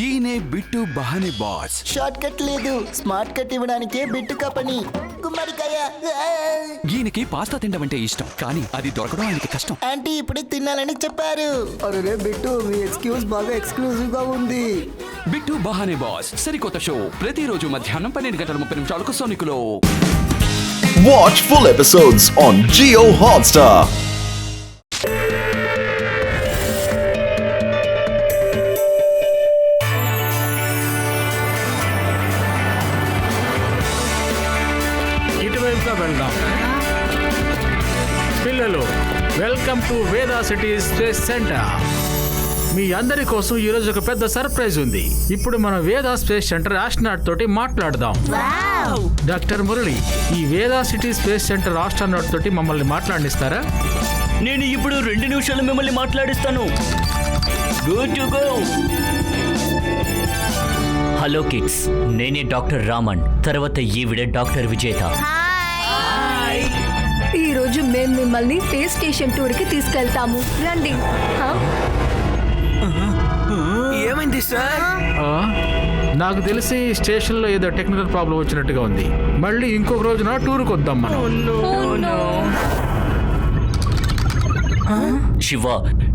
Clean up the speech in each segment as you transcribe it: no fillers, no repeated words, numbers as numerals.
ఈయనే bit బహానే boss. Short cut లేదు, smart cut ఇవ్వడానికే బిట్టుకా పని. గుమ్మడికాయ. ఈయనకి పాస్తా తినడం అంటే ఇష్టం, కానీ అది దొరకడం ఆయనకి కష్టం. ఆంటీ ఇప్పుడే తినాలని చెప్పారు. అరే బిట్టు, మీ ఎక్స్క్యూజ్ బాగా ఎక్స్క్లూజివ్ గా ఉంది. బిట్టు బహానే బాస్ సరికొత్త షో ప్రతిరోజు మధ్యాహ్నం 12:30 సోనికులో. Watch full episodes on Jio Hotstar. ఇటువైపుగా వెళ్దాం. పిల్లలు, welcome to Veda city space centre. మీ అందరి కోసం ఈరోజు ఒక పెద్ద సర్ప్రైజ్ ఉంది. ఇప్పుడు మనం వేదా స్పేస్ సెంటర్ ఆస్ట్రోనాట్ తోటి మాట్లాడదాం. డాక్టర్ మురళి, ఈ Veda city space centre astronaut తోటి మమ్మల్ని మాట్లాడిస్తారా? నేను ఇప్పుడు 2 నిమిషాలు మిమ్మల్ని మాట్లాడిస్తాను. Good to go. Hello kids, నేనే డాక్టర్ రామన్. తర్వాత ఈవిడే డాక్టర్ విజేత. ఈ రోజు మేము మిమ్మల్ని స్పేస్ స్టేషన్ టూర్ కి తీసుకెళ్తాము. రండి. ఏమైంది సార్? నాకు తెలిసి స్టేషన్లో ఏదో టెక్నికల్ ప్రాబ్లం వచ్చినట్టుగా ఉంది. మళ్ళీ ఇంకొక రోజున టూర్కి వద్దాం మనం. శివ,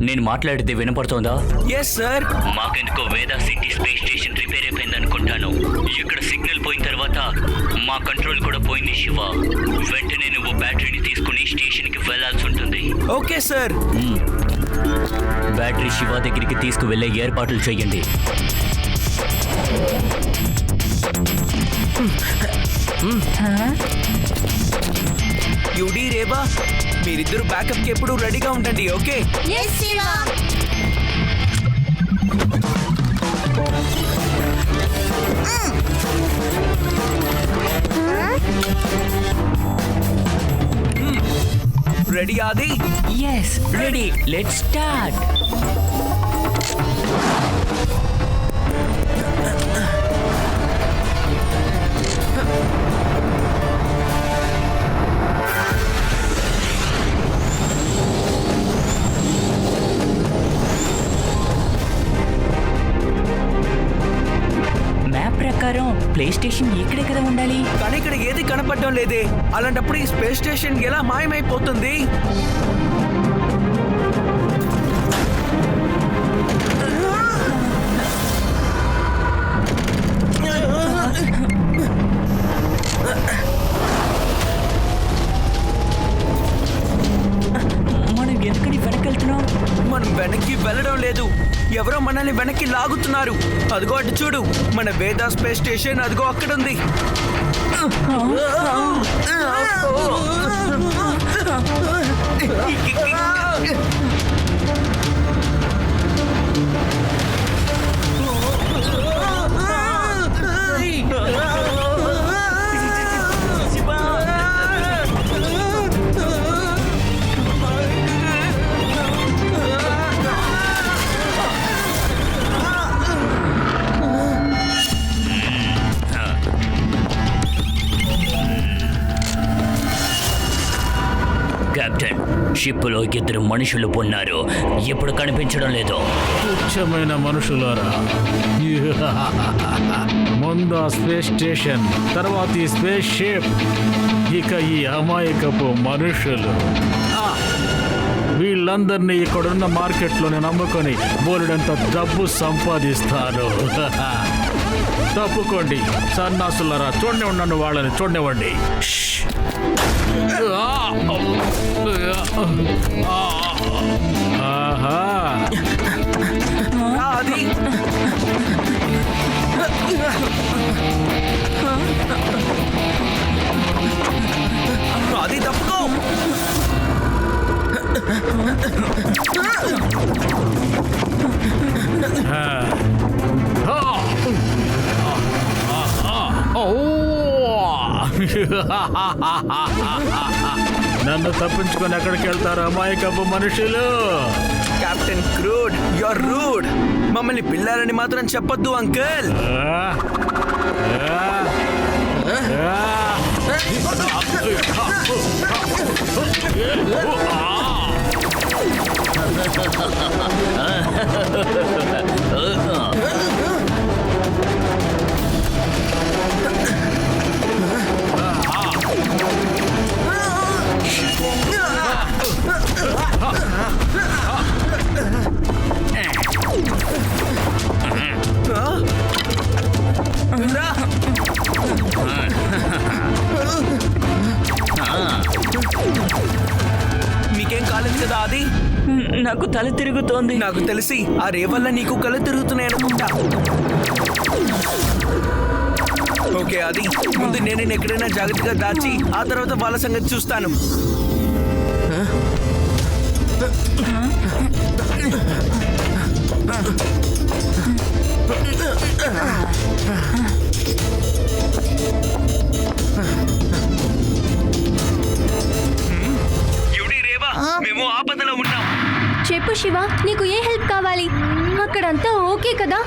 నేను మాట్లాడితే వినపడుతోందా? Yes sir. మాకెందుకో Veda city space station repair అయిపోయింది అనుకుంటాను. ఇక్కడ సిగ్నల్ పోయిన తర్వాత మా కంట్రోల్ కూడా పోయింది శివ. వెంటనే నువ్వు బ్యాటరీని తీసుకుని స్టేషన్ కి వెళ్లాల్సి ఉంటుంది. Okay sir. బ్యాటరీ శివ దగ్గరికి తీసుకువెళ్లే ఏర్పాట్లు చేయండి. యూడి రేబా, మీరిద్దరు బ్యాకప్ కి ఎప్పుడు రెడీగా ఉండండి. ఓకే? రెడీ ఆది? yes ready, let's start. Map ప్రకారం ప్లే స్టేషన్ ఇక్కడే కదా ఉండాలి. కానీ ఇక్కడ ఏది కనపడడం లేదే. అలాంటప్పుడు ఈ స్పేస్ స్టేషన్ ఎలా మాయమైపోతుంది? మనం ఎందుకని వెనకెళ్తున్నాం? మనం వెనక్కి వెళ్ళడం లేదు, ఎవరో మనల్ని వెనక్కి లాగుతున్నారు. అదిగో అటు చూడు, మన వేదా స్పేస్ స్టేషన్ అదిగో అక్కడ ఉంది. కెప్టెన్, షిప్లో 2 మనుషులు ఉన్నారు. ఎప్పుడు కనిపించడం లేదు. తుచ్చమైన మనుషులారా, ముందు ఆ స్పేస్ స్టేషన్, తర్వాత ఈ స్పేస్ షిప్, ఇక ఈ అమాయకపు మనుషులు. వీళ్ళందరినీ ఇక్కడున్న మార్కెట్లోనే నమ్ముకొని బోలెడంత డబ్బు సంపాదిస్తారు. తప్పుకోండి సన్నాసులారా, చూడనివ్వండి, వాళ్ళని చూడనివ్వండి. ఆహా, అది అది తప్పుకో. నన్ను తప్పించుకొని ఎక్కడికి వెళ్తారు అమాయకపు మనుషులు? Captain crude, your rude. మమ్మల్ని పిల్లారని మాత్రం చెప్పొద్దు అంకుల్. తల తిరుగుతోంది. నాకు తెలిసి ఆ రే వల్ల నీకు కళ్ళు తిరుగుతున్నాయి అనుకుంటా. ఓకే, అది ముందు నేను ఎక్కడైనా జాగ్రత్తగా దాచి ఆ తర్వాత వాళ్ళ సంగతి చూస్తాను. యుడి, రేవా, మేము ఆపదలో ఉన్నాం. చెప్పు శివ, నీకు ఏ హెల్ప్ కావాలి? అక్కడంతా ఓకే కదా?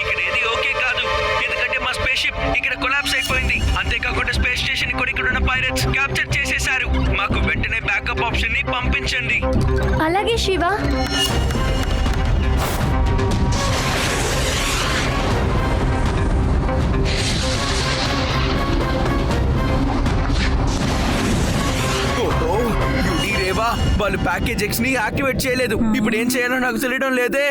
ఇక్కడ ఏది ఓకే కాదు, ఎందుకంటే మా స్పేస్ షిప్ ఇక్కడ కొలాప్స్ అయిపోయింది. అంతేకాకుండా స్పేస్ స్టేషన్ కూడా ఇక్కడ ఉన్న పైరట్స్ క్యాప్చర్ చేసేశారు. మాకు వెంటనే బ్యాకప్ ఆప్షన్ ని పంపించండి. అలాగే శివ. ఓహో, యుడి, రేవా, వాళ్ళు ప్యాకేజ్ ఎక్స్ ని యాక్టివేట్ చేయలేదు. ఇప్పుడు ఏం చేయాలో నాకు తెలియడం లేదే.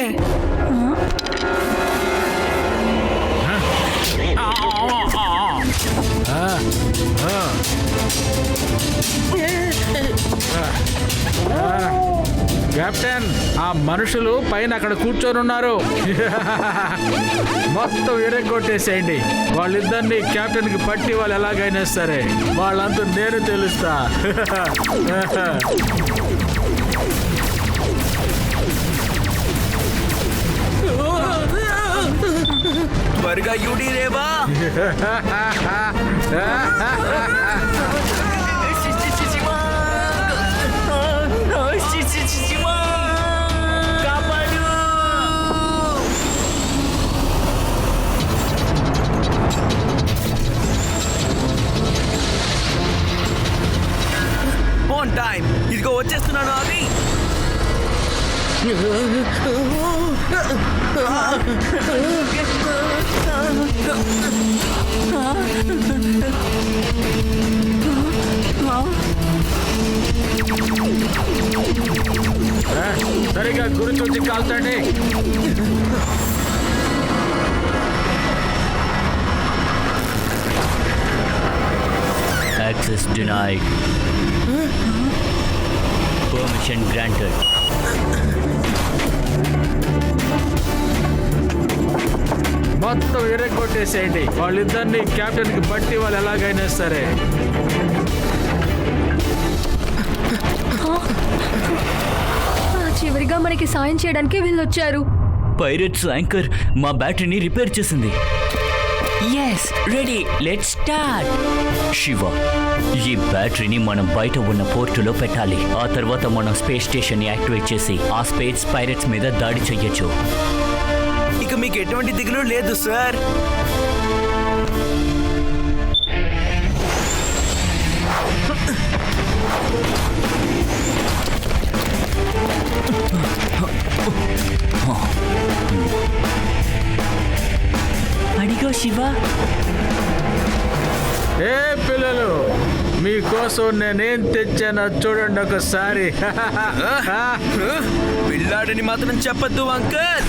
కెప్టెన్, ఆ మనుషులు పైన అక్కడ కూర్చొని ఉన్నారు. మొత్తం ఇరగొట్టేసేయండి. వాళ్ళిద్దరిని కెప్టెన్ కి పట్టి వాళ్ళు ఎలాగైనా సరే వాళ్ళంతా నేను తెలుస్తా. త్వరగా యుడి, రేవా. On time. ఇదిగో వచ్చేస్తున్నాను. అది సరిగా గురి చూసి కాల్చండి. Access denied. Permission granted. మొత్తం ఇరగొట్టేసేయండి. వాళ్ళిద్దరిని కెప్టెన్ కి పట్టి వాళ్ళు ఎలాగైనా సరే. చివరిగా మనకి సాయం చేయడానికి వీళ్ళొచ్చారు. పైరట్స్ యాంకర్ మా బ్యాటరీని రిపేర్ చేసింది. Yes, ready, let's start. Shiva, ఈ బ్యాటరీని మనం బయట ఉన్న పోర్టులో పెట్టాలి. ఆ తర్వాత మనం స్పేస్ స్టేషన్ ని యాక్టివేట్ చేసి ఆ స్పేస్ పైరట్స్ మీద దాడి చెయ్యొచ్చు. ఇక మీకు ఎటువంటి దిగులు లేదు సార్. అడిగో శివ. ఏ పిల్లలు, మీకోసం నేనేం తెచ్చానో చూడండి ఒకసారి. పిల్లాడని మాత్రం చెప్పద్దు అంకల్.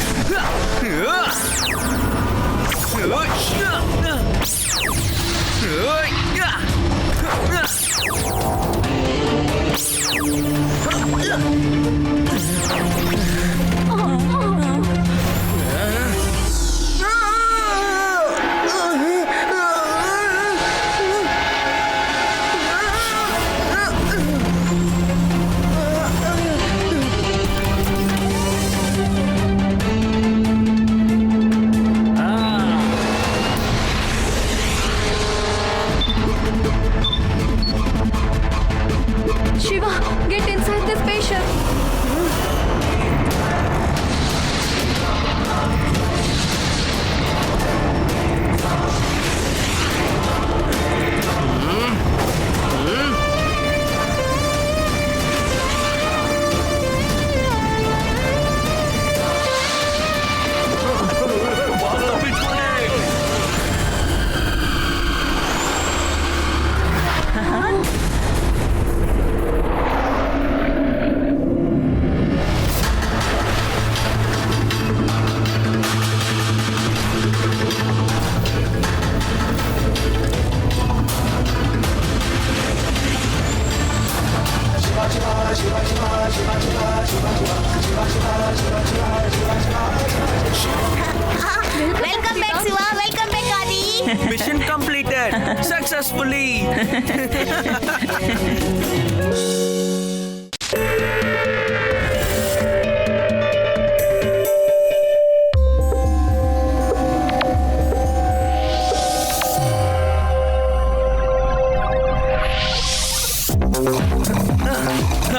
సక్సెస్ఫుల్లీ.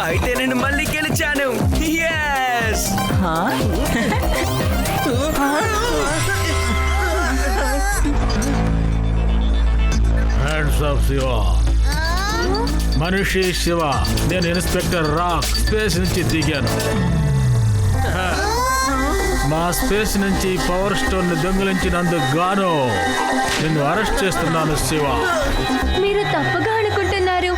అయితే నేను మళ్ళీ గెలిచాను. Yes! Hands of Shiva. మనిషి శివ, నేను ఇన్స్పెక్టర్ రాక్ స్పేస్ నుంచి దిగాను. మా స్పేస్ నుంచి పవర్ స్టోన్ ని దొంగిలించినందుకు గాను నిన్ను అరెస్ట్ చేస్తున్నాను శివ. మీరు తప్పుగా అనుకుంటున్నారు.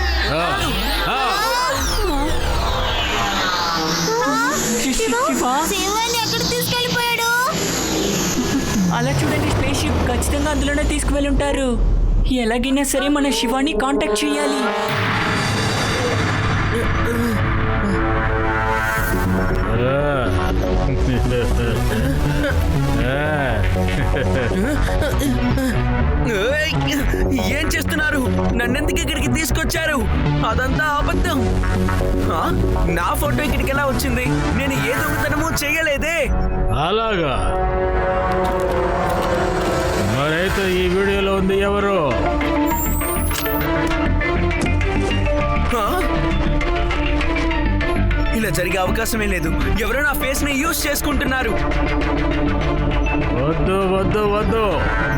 శివాని ఎక్కడ తీసుకెళ్ళిపోయాడు? అలా చూడండి, స్పేస్ షిప్ ఖచ్చితంగా అందులోనే తీసుకువెళ్ళి ఉంటారు. ఎలాగైనా సరే మన శివాని కాంటాక్ట్ చేయాలి. ఏం చేస్తున్నారు? నన్నెందుకు ఇక్కడికి తీసుకొచ్చారు? అదంతా అబద్ధం. నా ఫోటో ఇక్కడికి ఎలా వచ్చింది? నేను ఏ దొంగతనమూ చేయలేదే. అలాగా? మరైతే ఈ వీడియోలో ఉంది ఎవరు? ఇలా జరిగే అవకాశమే లేదు. ఎవరో నా ఫేస్ ని యూజ్ చేసుకుంటున్నారు. వద్దు వద్దు వద్దు,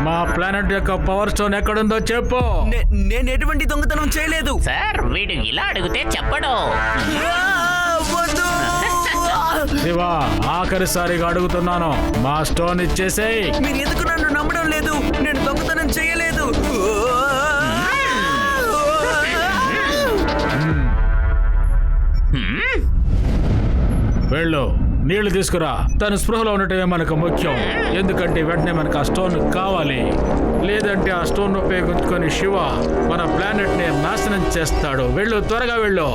మా ప్లానెట్ యొక్క పవర్ స్టోన్ ఎక్కడుందో చెప్పు. నేను ఎటువంటి దొంగతనం చేయలేదు సార్, వీడు ఇలా అడిగితే చెప్పడు. వద్దు. శివ, ఆఖరిసారిగా అడుగుతున్నాను, మా స్టోన్ ఇచ్చేసేయ్. మీరు ఎందుకు నన్ను నమ్మడం లేదు? నేను దొంగతనం చేయలేదు. వెళ్ళు, నీళ్లు తీసుకురా. తను స్పృహలో ఉండటమే మనకు ముఖ్యం. ఎందుకంటే వెంటనే మనకు ఆ స్టోన్ కావాలి. లేదంటే ఆ స్టోన్ ఉపయోగించుకొని శివ మన ప్లానెట్ ని నాశనం చేస్తాడు. వెళ్ళు, త్వరగా వెళ్ళు.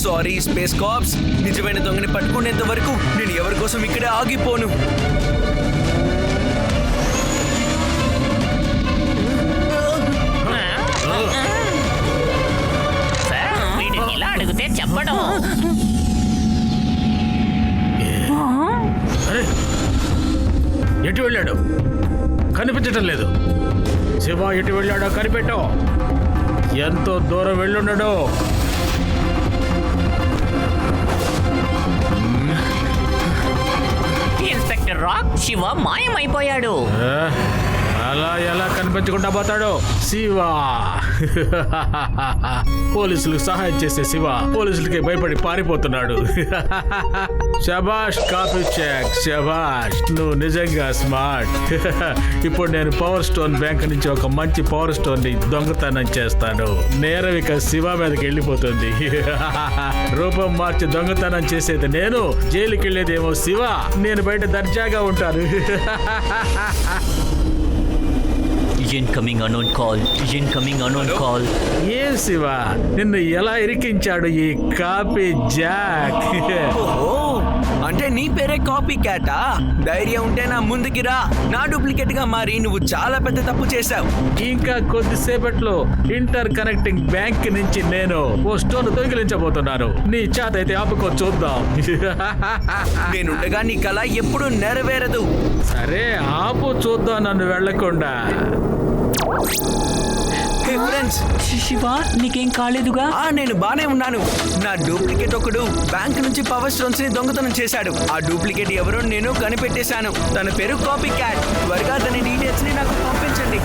సారీ స్పేస్ కాప్స్, నిజమైన దొంగని పట్టుకునేంత వరకు నేను ఎవరి కోసం ఇక్కడే ఆగిపోను. ఇలా అడిగితే చెప్పడం. ఎటు వెళ్ళాడు? కనిపించటం లేదు. శివ ఎటు వెళ్ళాడో కనిపెట్టో. ఎంతో దూరం వెళ్ళుండడు. ఇన్స్పెక్టర్ రాక్, శివ మాయమైపోయాడు. అలా ఎలా కనిపించకుండా పోతాడు? శివ పోలీసులకు సహాయం చేసే శివ పోలీసులకి భయపడి పారిపోతున్నాడు. శబాష్ కాపీ చెక్, శబాష్, నువ్వు నిజంగా స్మార్ట్. ఇప్పుడు నేను పవర్ స్టోన్ బ్యాంక్ నుంచి ఒక మంచి పవర్ స్టోన్ ని దొంగతనం చేస్తాను. నేరం ఇక శివ మీదకి వెళ్ళిపోతుంది. రూపం మార్చి దొంగతనం చేసేది నేను, జైలుకి వెళ్ళేదేమో శివ. నేను బయట దర్జాగా ఉంటాను. Incoming unknown call, incoming unknown call. ఏం శివ, నిన్ను ఎలా ఇరికించాడు ఈ కాపీ జాక్? అంటే నీ పేరే కాపీ క్యాటా? ధైర్యం ఉంటే నా ముందుకి రా. నా డూప్లికేట్ గా మారి నువ్వు చాలా పెద్ద తప్పు చేశావు. ఇంకా కొద్దిసేపట్లో ఇంటర్ కనెక్టింగ్ బ్యాంక్ నుంచి నేను ఓ స్టోన్ దొంగిలించబోతున్నాను. నీ చేత అయితే ఆపుకో, చూద్దాం. నేనుండగా నీ కళ ఎప్పుడు నెరవేరదు. సరే ఆపు, చూద్దాం నన్ను వెళ్లకుండా. ఫ్రెండ్స్. శివ నీకేం కాలేదుగా? నేను బానే ఉన్నాను. నా డూప్లికేట్ ఒకడు బ్యాంక్ నుంచి పవర్ స్టోన్స్ ని దొంగతనం చేశాడు. ఆ డూప్లికేట్ ఎవరో నేను కనిపెట్టేశాను. తన పేరు కాపీ క్యాట్. త్వరగా తన డీటెయిల్స్ ని నాకు పంపించండి.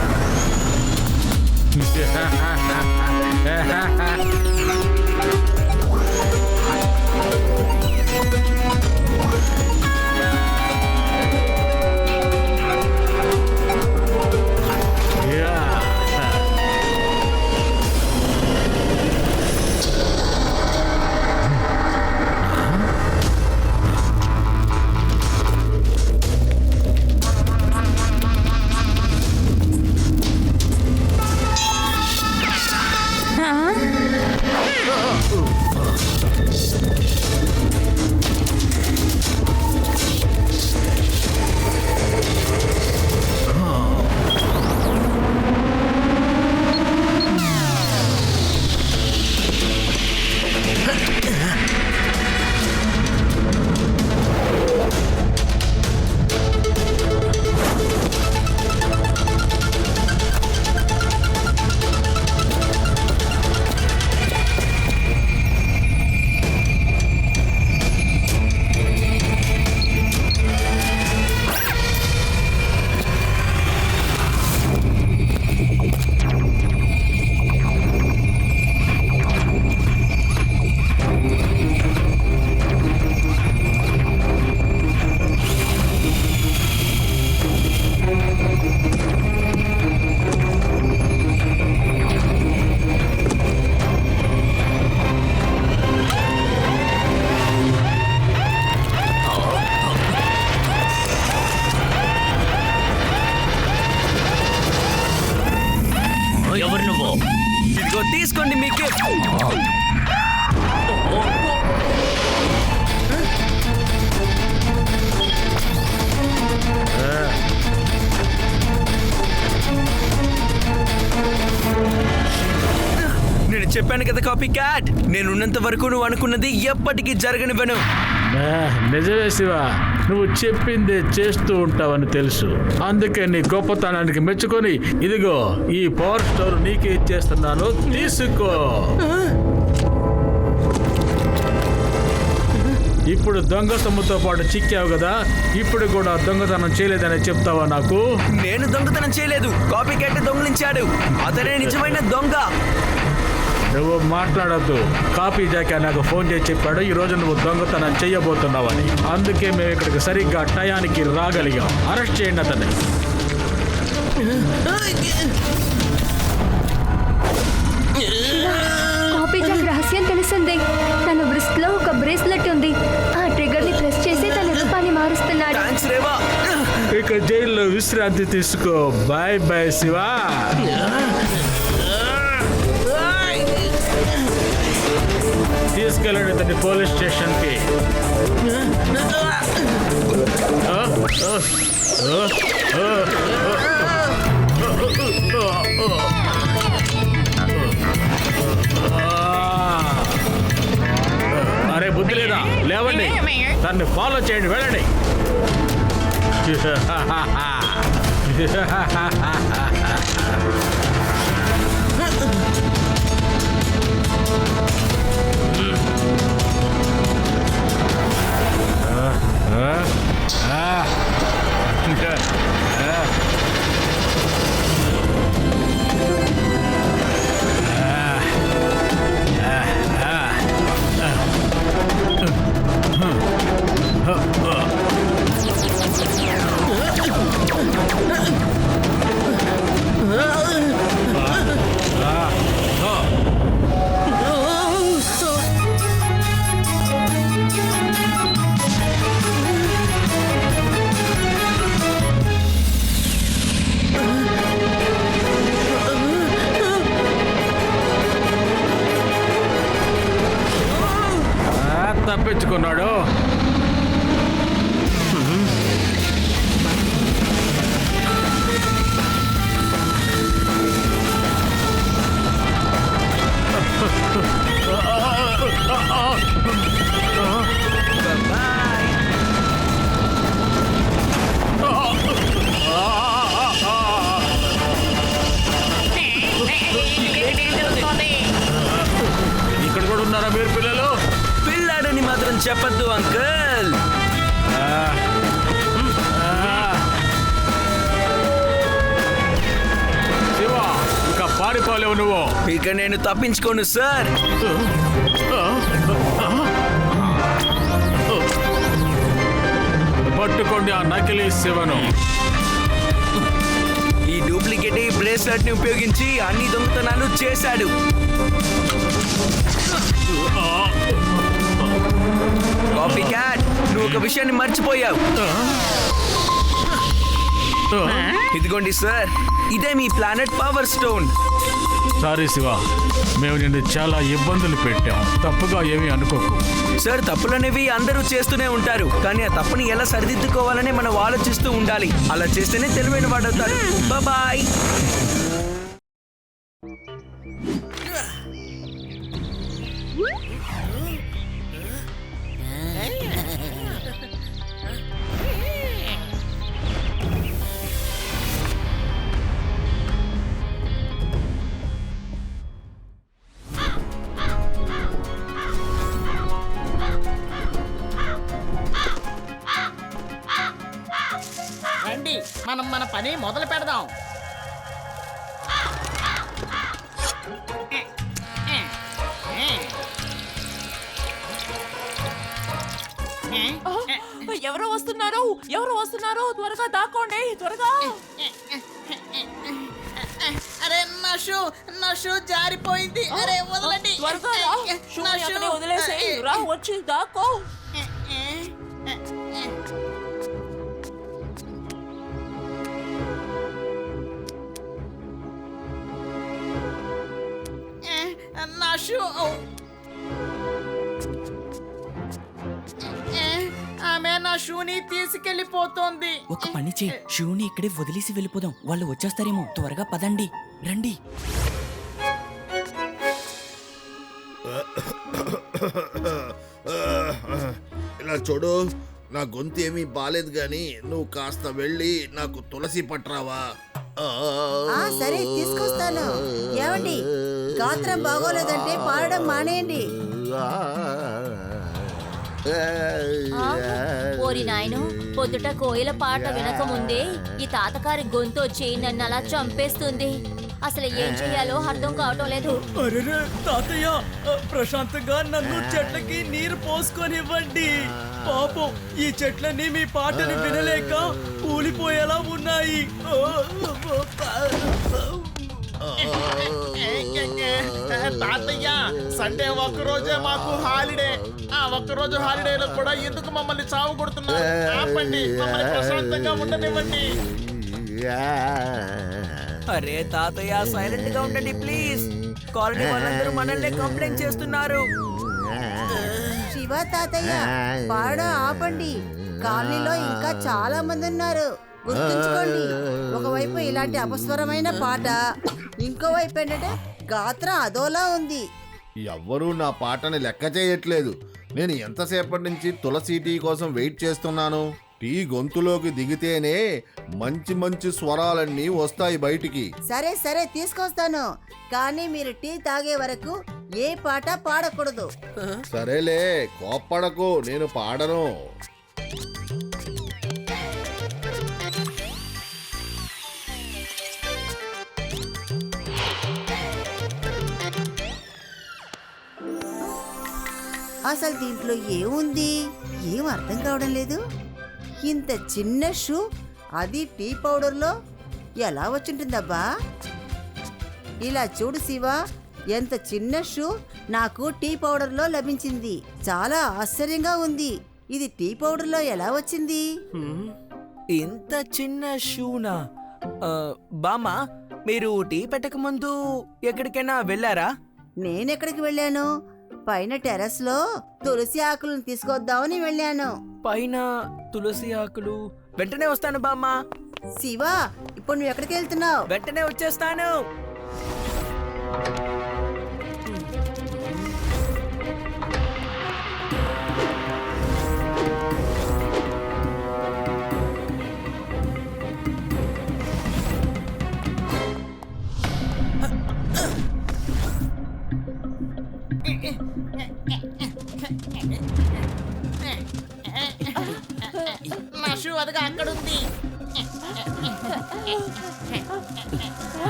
ఎవరు నువ్వు? ఇదిగో తీసుకోండి మీ గిఫ్ట్. నేను చెప్పాను కదా కాపీ క్యాట్, నేనున్నంత వరకు నువ్వు అనుకున్నది ఎప్పటికీ జరగనివ్వను. నిజమే శివ, నువ్వు చెప్పింది చేస్తూ ఉంటావని తెలుసు. అందుకే నీ గొప్పతనానికి మెచ్చుకొని ఇదిగో ఈ పవర్ స్టోర్ నీకే ఇచ్చేస్తున్నాను, తీసుకో. ఇప్పుడు దొంగ సొమ్ముతో పాటు చిక్కావు కదా, ఇప్పుడు కూడా దొంగతనం చేయలేదని చెప్తావా నాకు? నేను దొంగతనం చేయలేదు, కాపీ క్యాట్ దొంగలించాడు. అతనే నిజమైన దొంగ. నువ్వు మాట్లాడద్దు. కాపీ జాకే నాకు ఫోన్ చేసి చెప్పాడు ఈ రోజు నువ్వు దొంగతనం చెయ్యబోతున్నావని. అందుకే మేము ఇక్కడికి సరిగ్గా టయానికి రాగలిగాం. అరెస్ట్ చేయండి అతన్ని. కాపీ జాక్ రహస్యం తెలిసింది. తన బ్రిస్ట్ లో ఒక బ్రేస్లెట్ ఉంది. ఆ ట్రిగర్ ని ప్రెస్ చేసి తన రూపాన్ని మారుస్తున్నాడు. థాంక్స్ రేవా. ఇక జైల్లో విశ్రాంతి తీసుకో. Bye bye Shiva. తీసుకెళ్ళండి ఇతన్ని పోలీస్ స్టేషన్కి. అరే బుద్ధి లేదా? లేవండి, దాన్ని ఫాలో చేయండి, వెళ్ళండి. తప్పించుకున్నాడు. ఇక అని చెప్పద్దు అంకుల్. శివ, ఇక పారిపోలేవు నువ్వు. ఇక నేను తప్పించుకోను సార్. పట్టుకోండి ఆ నకిలీ శివను. ఈ డూప్లికేట్ బ్రేస్లెట్ ని ఉపయోగించి అన్ని దొంగతనాలు చేశాడు. కాపీ క్యాట్, నువ్వు ఒక విషయాన్ని మర్చిపోయావు. ఇదిగోండి సార్, ఇదే మీ planet power stone. Sorry Shiva, మేము నిన్ను చాలా ఇబ్బందులు పెట్టాం. తప్పుగా ఏమీ అనుకోకు. సార్, తప్పులనేవి అందరూ చేస్తూనే ఉంటారు, కానీ ఆ తప్పుని ఎలా సరిదిద్దుకోవాలని మనం ఆలోచిస్తూ ఉండాలి. అలా చేస్తేనే తెలివైన వాడవుతారు. బాయ్. రండి, మనం మన పని మొదలు పెడదాం. ఎవరో వస్తున్నారు, త్వరగా దాక్కోండి, త్వరగా. అరే నా షూ జారిపోయింది. అరే వదలండి. త్వరగా రా. షూని అక్కడే వదిలేసేయ్. రా, వచ్చి దాక్కో. నా షూ. ఆమె నా షూని తీసుకెళ్లిపోతోంది. ఒక పని చేయి, షూని ఇక్కడే వదిలేసి వెళ్ళిపోదాం. వాళ్ళు వచ్చేస్తారేమో. త్వరగా పదండి, రండి. ఇలా చూడు, నా గొంతు ఏమీ బాలేదు గాని నువ్వు కాస్త వెళ్ళి నాకు తులసి పట్రావా? సరే, తీసుకొస్తాను. ఏమండి, గాత్రం బాగోలేదంటే పాడడం మానేయండి. ఓరి నాయను, పొద్దుట కోయిల పాట వినక ముందే ఈ తాతకారి గొంతు వచ్చి నన్ను అలా చంపేస్తుంది. అసలు ఏం చెయ్యాలో అర్థం కావటం లేదు. అరే తాతయ్య, ప్రశాంతంగా నన్ను చెట్లకి నీరు పోసుకొనివ్వండి. పాపం ఈ చెట్లన్నీ మీ పాటని వినలేక కూలిపోయేలా ఉన్నాయి. తాతయ్య, సండే ఒక్కరోజే మాకు హాలిడే. ఆ ఒక్కరోజు హాలిడేలో కూడా ఎందుకు మమ్మల్ని చావు కొడుతున్నారు? ఆపండి, మమ్మల్ని ప్రశాంతంగా ఉండనివ్వండి. అరే తాతయ్య, సైలెంట్ గా ఉండండి ప్లీజ్. కాలనీ వాళ్ళందరూ మనల్ని కంప్లైంట్ చేస్తున్నారు. శివ తాతయ్య, పాడడం ఆపండి. కాలనీలో ఇంకా చాలా మంది ఉన్నారు, గుర్తుంచుకోండి. ఒకవైపు ఇలాంటి అపస్వరమైన పాట, ఇంకోవైపు ఏంటంటే గాత్రం అదోలా ఉంది. ఎవ్వరూ నా పాటని లెక్క చేయట్లేదు. నేను ఎంతసేపటి నుంచి తులసి టీ కోసం వెయిట్ చేస్తున్నాను. టీ గొంతులోకి దిగితేనే మంచి మంచి స్వరాలన్నీ వస్తాయి బయటికి. సరే సరే, తీసుకొస్తాను. కానీ మీరు టీ తాగే వరకు ఏ పాట పాడకూడదు. సరేలే, కోప్పడకు, నేను పాడను. అసలు దీంట్లో ఏముంది? ఏం అర్థం కావడం లేదు. ఇంత చిన్న షూ, అది టీ పౌడర్లో ఎలా వచ్చింటుందబ్బా? ఇలా చూడు శివ, ఎంత చిన్న షూ నాకు టీ పౌడర్లో లభించింది. చాలా ఆశ్చర్యంగా ఉంది. ఇది టీ పౌడర్లో ఎలా వచ్చింది? ఇంత చిన్న షూనా? బామ్మా, మీరు టీ పెట్టక ముందు ఎక్కడికైనా వెళ్ళారా? నేనెక్కడికి వెళ్ళాను? పైన టెర్రస్ లో తులసి ఆకులను తీసుకొద్దామని వెళ్ళాను. పైన తులసి ఆకులు? వెంటనే వస్తాను బామ్మా. శివ, ఇప్పుడు నువ్వు ఎక్కడికి వెళ్తున్నావు? వెంటనే వచ్చేస్తాను.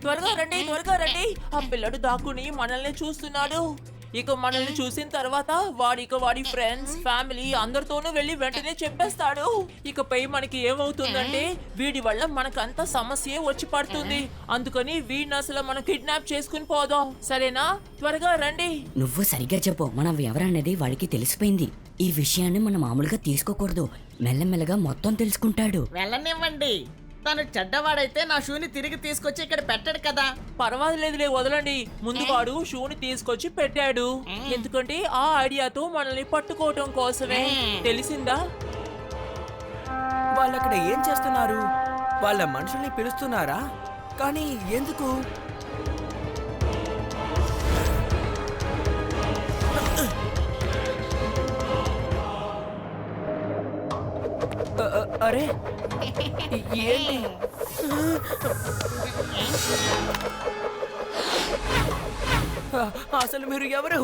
త్వరగా రండి, త్వరగా రండి. ఆ పిల్లడు దాక్కుని మనల్ని చూస్తున్నాడు. ఇక మనల్ని చూసిన తర్వాత వాడి ఫ్రెండ్స్, ఫ్యామిలీ అందరితోనూ వెళ్ళి వెంటనే చెప్పేస్తాడు. ఇకపై మనకి ఏమవుతుందంటే వీడి వల్ల మనకంత సమస్య వచ్చి పడుతుంది. అందుకని వీడిని అసలు మనం కిడ్నాప్ చేసుకుని పోదాం. సరేనా? త్వరగా రండి. నువ్వు సరిగ్గా చెప్పు. మనం ఎవరనేది వాడికి తెలిసిపోయింది. ఈ విషయాన్ని మనం మామూలుగా తీసుకోకూడదు. మెల్లమెల్లగా మొత్తం తెలుసుకుంటాడు. వెళ్ళనివ్వండి. తను చెడ్డవాడైతే నా షూని తిరిగి తీసుకొచ్చి ఇక్కడ పెట్టాడు కదా. పర్వాలేదులే, వదలండి. ముందు వాడు షూని తీసుకొచ్చి పెట్టాడు. ఎందుకంటే ఆ ఐడియాతో మనల్ని పట్టుకోవటం కోసమే. తెలిసిందా? వాళ్ళు అక్కడ ఏం చేస్తున్నారు? వాళ్ళ మనుషుల్ని పిలుస్తున్నారా? కానీ ఎందుకు? అరే ఏంటి? అసలు మీరు ఎవరు?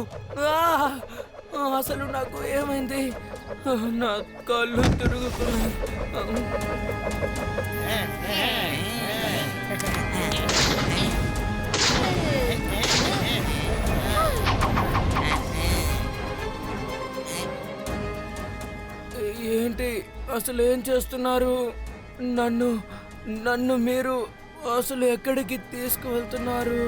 అసలు నాకు ఏమైంది? నా కళ్ళు తిరుగుతున్నాయి. ఏంటి అసలు ఏం చేస్తున్నారు? నన్ను మీరు అసలు ఎక్కడికి తీసుకువెళ్తున్నారు?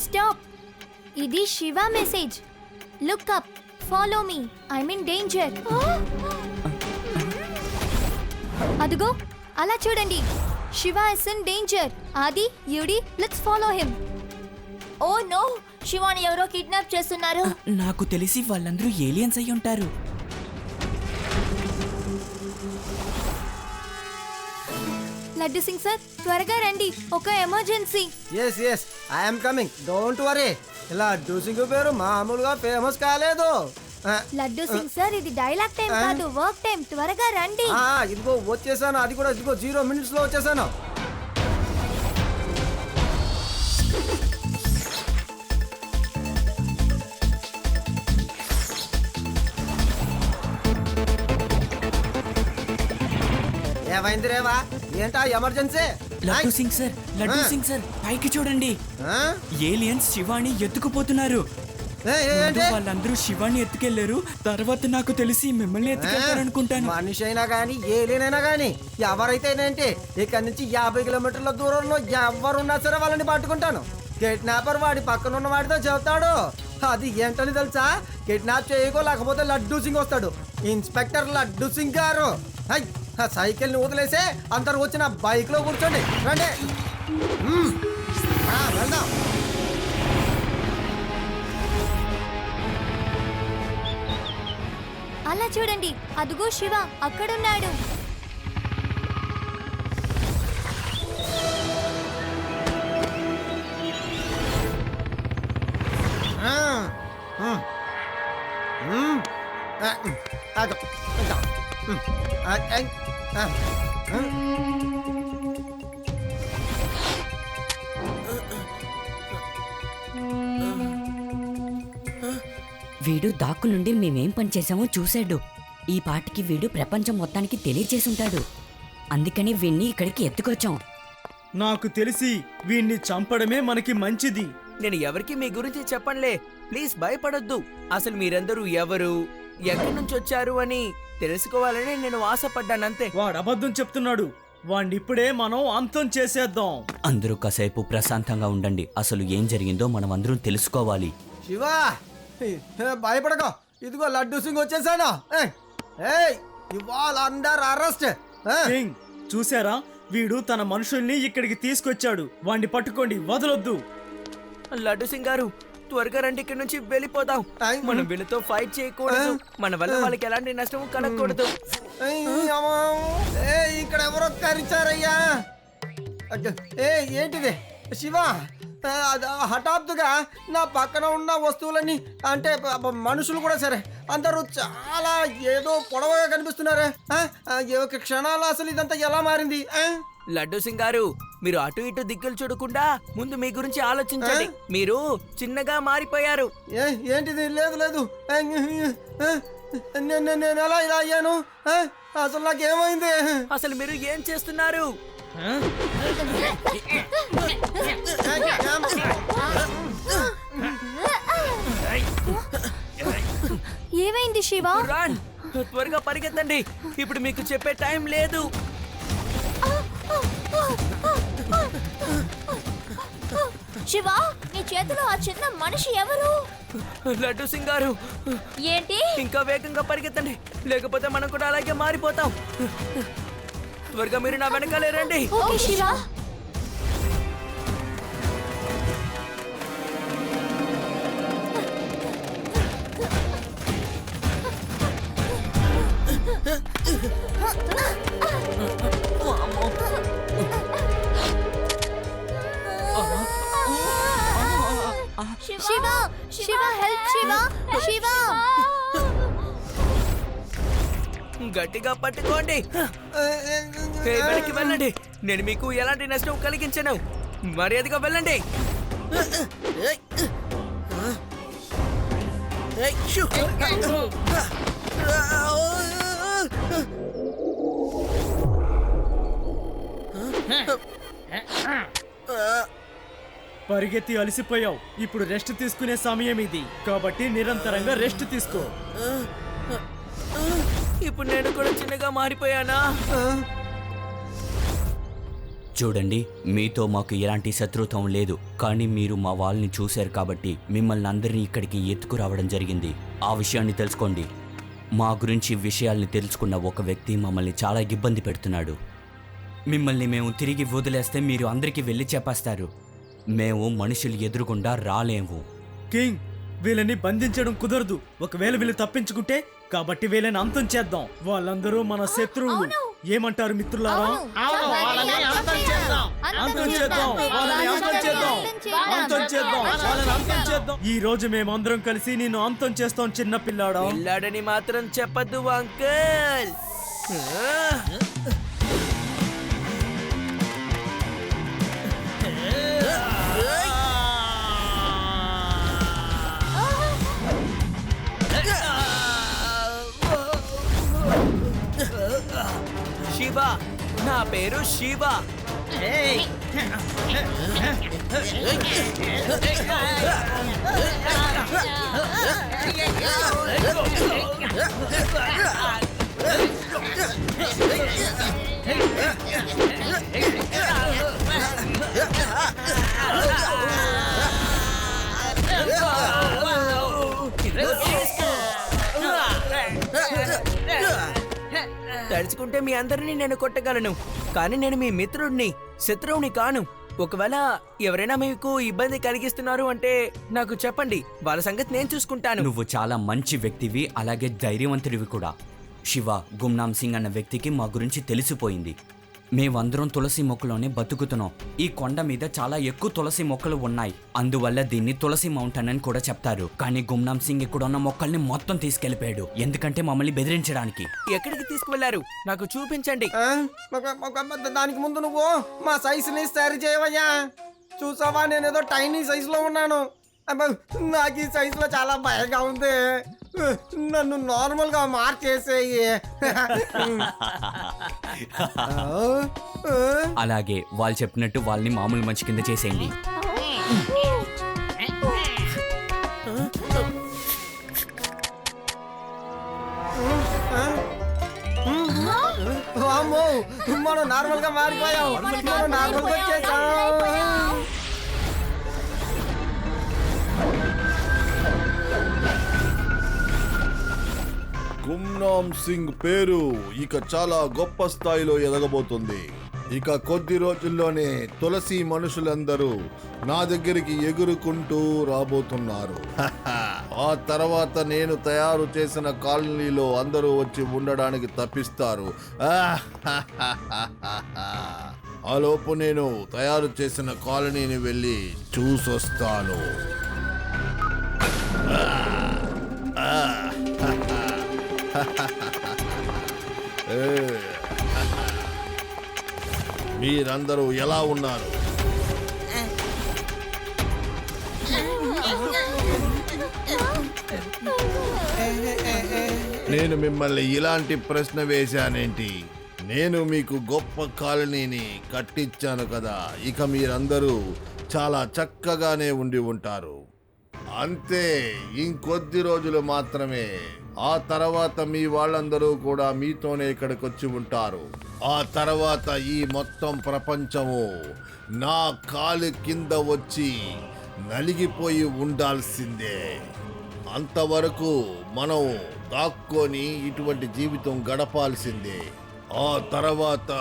స్టాప్. ఇది Shiva message. Look up, follow me, I mean danger. అదిగో అలా చూడండి. Shiva is in danger. Adi, యూడి, let's follow him. Oh no, Shivani ఎవరో కిడ్నాప్ చేస్తున్నారు. నాకు తెలిసి వాళ్ళందరూ ఏలియన్స్ అయి ఉంటారు. లడ్డు సింగ్ సార్, త్వరగా రండి, ఒక emergency. Yes I am coming, don't worry. Laddu Singh పేరు మామూలుగా ఫేమస్ కాలేదు. లడ్డు సింగ్ సార్, ఇది డైలాగ్ టైం కాదు, వర్క్ టైం. త్వరగా రండి. ఇదిగో వచ్చేసాను. అది కూడా ఇదిగో 0 minutes లో వచ్చేసాను. ఏమైంది రేవా? ఏంటా ఎమర్జెన్సీ? లడ్డు సింగ్ సార్ పైకి చూడండి. ఏలియన్స్ శివాని ఎత్తుకుపోతున్నారు. వాళ్ళందరూ శివాని ఎత్తుకెళ్లారు. తర్వాత నాకు తెలిసి మిమ్మల్ని ఎత్తుకెళ్తారనుకుంటాను. మనిషి అయినా గానీ ఏలియనైనా గానీ ఎవరైతేనేంటి, ఇక్కడి నుంచి 50 కిలోమీటర్ల దూరంలో ఎవరున్నా సరే వాళ్ళని పట్టుకుంటాను. కిడ్నాపర్ వాడి పక్కన ఉన్న వాడితో చెబుతాడు. అది ఏంటని తెలుసా? కిడ్నాప్ చేయకో, లేకపోతే లడ్డు సింగ్ వస్తాడు. ఇన్స్పెక్టర్ లడ్డు సింగ్ గారు. సైకిల్ ని వదిలేసే అందరు వచ్చిన బైక్ లో కూర్చోండి. రండి, వెళ్దాం. అలా చూడండి, అదుగో శివ అక్కడున్నాడు. వీడు దాక్కు నుండి మేమేం పని చేసామో చూశాడు. ఈ పాటికి వీడు ప్రపంచం మొత్తానికి తెలియచేసుంటాడు. అందుకని వీణ్ణి ఇక్కడికి ఎత్తుకొచ్చాం. నాకు తెలిసి వీణ్ణి చంపడమే మనకి మంచిది. నేను ఎవరికి మీ గురించి చెప్పనులే, ప్లీజ్ భయపడొద్దు. అసలు మీరందరూ ఎవరు, ఎక్కడి నుంచి వచ్చారు అని తెలుసుకోవాలని నేను ఆశపడ్డానంతే. వాడు అబద్ధం చెప్తున్నాడు. వాణ్ణిప్పుడే మనం అంతం చేసేద్దాం. అందరూ కాసేపు ప్రశాంతంగా ఉండండి. అసలు ఏం జరిగిందో మనం అందరం తెలుసుకోవాలి. శివా, భయపడకో. ఇదిగో లడ్డు సింగ్ వచ్చేసాను. ఇవాళ అందరు అరెస్ట్. చూసారా, వీడు తన మనుషుల్ని ఇక్కడికి తీసుకొచ్చాడు. వాణ్ణి పట్టుకోండి, వదలొద్దు. లడ్డు సింగ్ గారు, త్వరగా రండి, ఇక్కడి నుంచి వెళ్ళిపోదాం. మనం వీళ్ళతో ఫైట్ చేయకూడదు. మన వల్ల వాళ్ళకి ఎలాంటి నష్టం కలగకూడదు. ఇక్కడ ఎవరో కరిచారయ్యా. ఏంటిది శివా? హఠాత్తుగా నా పక్కన ఉన్న వస్తువులన్నీ, అంటే మనుషులు కూడా సరే, అందరూ చాలా ఏదో పొడవగా కనిపిస్తున్నారే. క్షణాలు అసలు ఇదంతా ఎలా మారింది? లడ్డు సింగ్ గారు, మీరు అటు ఇటు దిక్కులు చూడకుండా ముందు మీ గురించి ఆలోచించండి. మీరు చిన్నగా మారిపోయారు. ఏంటిది? లేదు లేదు, నేను ఎలా ఇలా అయ్యాను? అసలు నాకేమైంది? అసలు మీరు ఏం చేస్తున్నారు? ఏమైంది శివ? రాన్, త్వరగా పరిగెత్తండి, ఇప్పుడు మీకు చెప్పే టైం లేదు. శివ, నీ చేతిలో ఆ చిన్న మనిషి ఎవరు? లడ్డు సింగ్ గారు, ఏంటి? ఇంకా వేగంగా పరిగెత్తండి, లేకపోతే మనం కూడా అలాగే మారిపోతాం. త్వరగా మీరు నా వెనకాలే రండి. ఓకే శివ. శివ, శివ, హెల్ప్ శివ, శివ. గట్టిగా పట్టుకోండి. వెనక్కి వెళ్ళండి, నేను మీకు ఎలాంటి నష్టం కలిగించను. మర్యాదగా వెళ్ళండి. పరిగెత్తి అలసిపోయావు. ఇప్పుడు రెస్ట్ తీసుకునే సమయం ఇది, కాబట్టి నిరంతరంగా రెస్ట్ తీసుకో. ఇప్పుడు నేను కూడా చిన్నగా మారిపోయానా? చూడండి, మీతో మాకు ఎలాంటి శత్రుత్వం లేదు, కానీ మీరు మా వాళ్ళని చూశారు కాబట్టి మిమ్మల్ని అందరినీ ఇక్కడికి ఎత్తుకురావడం జరిగింది. ఆ విషయాన్ని తెలుసుకోండి. మా గురించి విషయాల్ని తెలుసుకున్న ఒక వ్యక్తి మమ్మల్ని చాలా ఇబ్బంది పెడుతున్నాడు. మిమ్మల్ని మేము తిరిగి వదిలేస్తే మీరు అందరికీ వెళ్ళి చెప్పేస్తారు. మేము మనుషులు ఎదురుగుండా రాలేము. కింగ్, వీళ్ళని బంధించడం కుదరదు. ఒకవేళ వీళ్ళు తప్పించుకుంటే, కాబట్టి వీళ్ళని అంతం చేద్దాం. వాళ్ళందరూ మన శత్రువులు. ఏమంటారు మిత్రులారా? అంతం చేద్దాం, వాళ్ళని అంతం చేద్దాం. ఈ రోజు మేమందరం కలిసి నిన్ను అంతం చేస్తాం చిన్న పిల్లాడా. పిల్లాడని మాత్రం చెప్పద్దు అంకుల్. శివ, నా పేరు శివ. తలుచుకుంటే మీ అందరినీ నేను కొట్టగలను, కానీ నేను మీ మిత్రుడిని, శత్రువుని కాను. ఒకవేళ ఎవరైనా మీకు ఇబ్బంది కలిగిస్తున్నారు అంటే నాకు చెప్పండి, వాళ్ళ సంగతి నేను చూసుకుంటాను. నువ్వు చాలా మంచి వ్యక్తివి, అలాగే ధైర్యవంతుడివి కూడా. శివ, గుమ్నామ్ సింగ్ అన్న వ్యక్తికి మా గురించి తెలిసిపోయింది. మేమందరం తులసి మొక్కలోనే బతుకుతున్నాం. ఈ కొండ మీద చాలా ఎక్కువ తులసి మొక్కలు ఉన్నాయి, అందువల్ల దీన్ని తులసి మౌంటైన్ అని కూడా చెప్తారు. కానీ గుమ్నామ్ సింగ్ ఇక్కడ ఉన్న మొక్కల్ని మొత్తం తీసుకెళ్లిపోయాడు, ఎందుకంటే మమ్మల్ని బెదిరించడానికి. ఎక్కడికి తీసుకువెళ్లారు? నాకు చూపించండి. దానికి ముందు నువ్వు మా సైజుని సరి చేయవయ్యా. చూసావా, నేనేదో టైనీ సైజులో ఉన్నాను. నాకు ఈ సైజులో చాలా భయంగా ఉంది. నన్ను నార్మల్ గా మార్చేసేయి. అలాగే వాళ్ళు చెప్పినట్టు వాళ్ళని మామూలు మంచి కింద చేసేయండి. మనం నార్మల్ గా మారిపోయాం. మనం నార్మల్ గా వచ్చేసాం. గుమ్నామ్ సింగ్ పేరు ఇక చాలా గొప్ప స్థాయిలో ఎదగబోతుంది. ఇక కొద్ది రోజుల్లోనే తులసి మనుషులందరూ నా దగ్గరికి ఎగురుకుంటూ రాబోతున్నారు. ఆ తర్వాత నేను తయారు చేసిన కాలనీలో అందరూ వచ్చి ఉండడానికి తప్పిస్తారు. ఆలోపు నేను తయారు చేసిన కాలనీని వెళ్ళి చూసొస్తాను. మీరందరూ ఎలా ఉన్నారు? నేను మిమ్మల్ని ఇలాంటి ప్రశ్న వేశానేంటి? నేను మీకు గొప్ప కాలనీని కట్టించాను కదా, ఇక మీరందరూ చాలా చక్కగానే ఉండి ఉంటారు. అంతే, ఇంకొద్ది రోజులు మాత్రమే. ఆ తర్వాత మీ వాళ్ళందరూ కూడా మీతోనే ఇక్కడికి వచ్చి ఉంటారు. ఆ తర్వాత ఈ మొత్తం ప్రపంచము నా కాలు కింద వచ్చి నలిగిపోయి ఉండాల్సిందే. అంతవరకు మనం దాక్కొని ఇటువంటి జీవితం గడపాల్సిందే. ఆ తర్వాత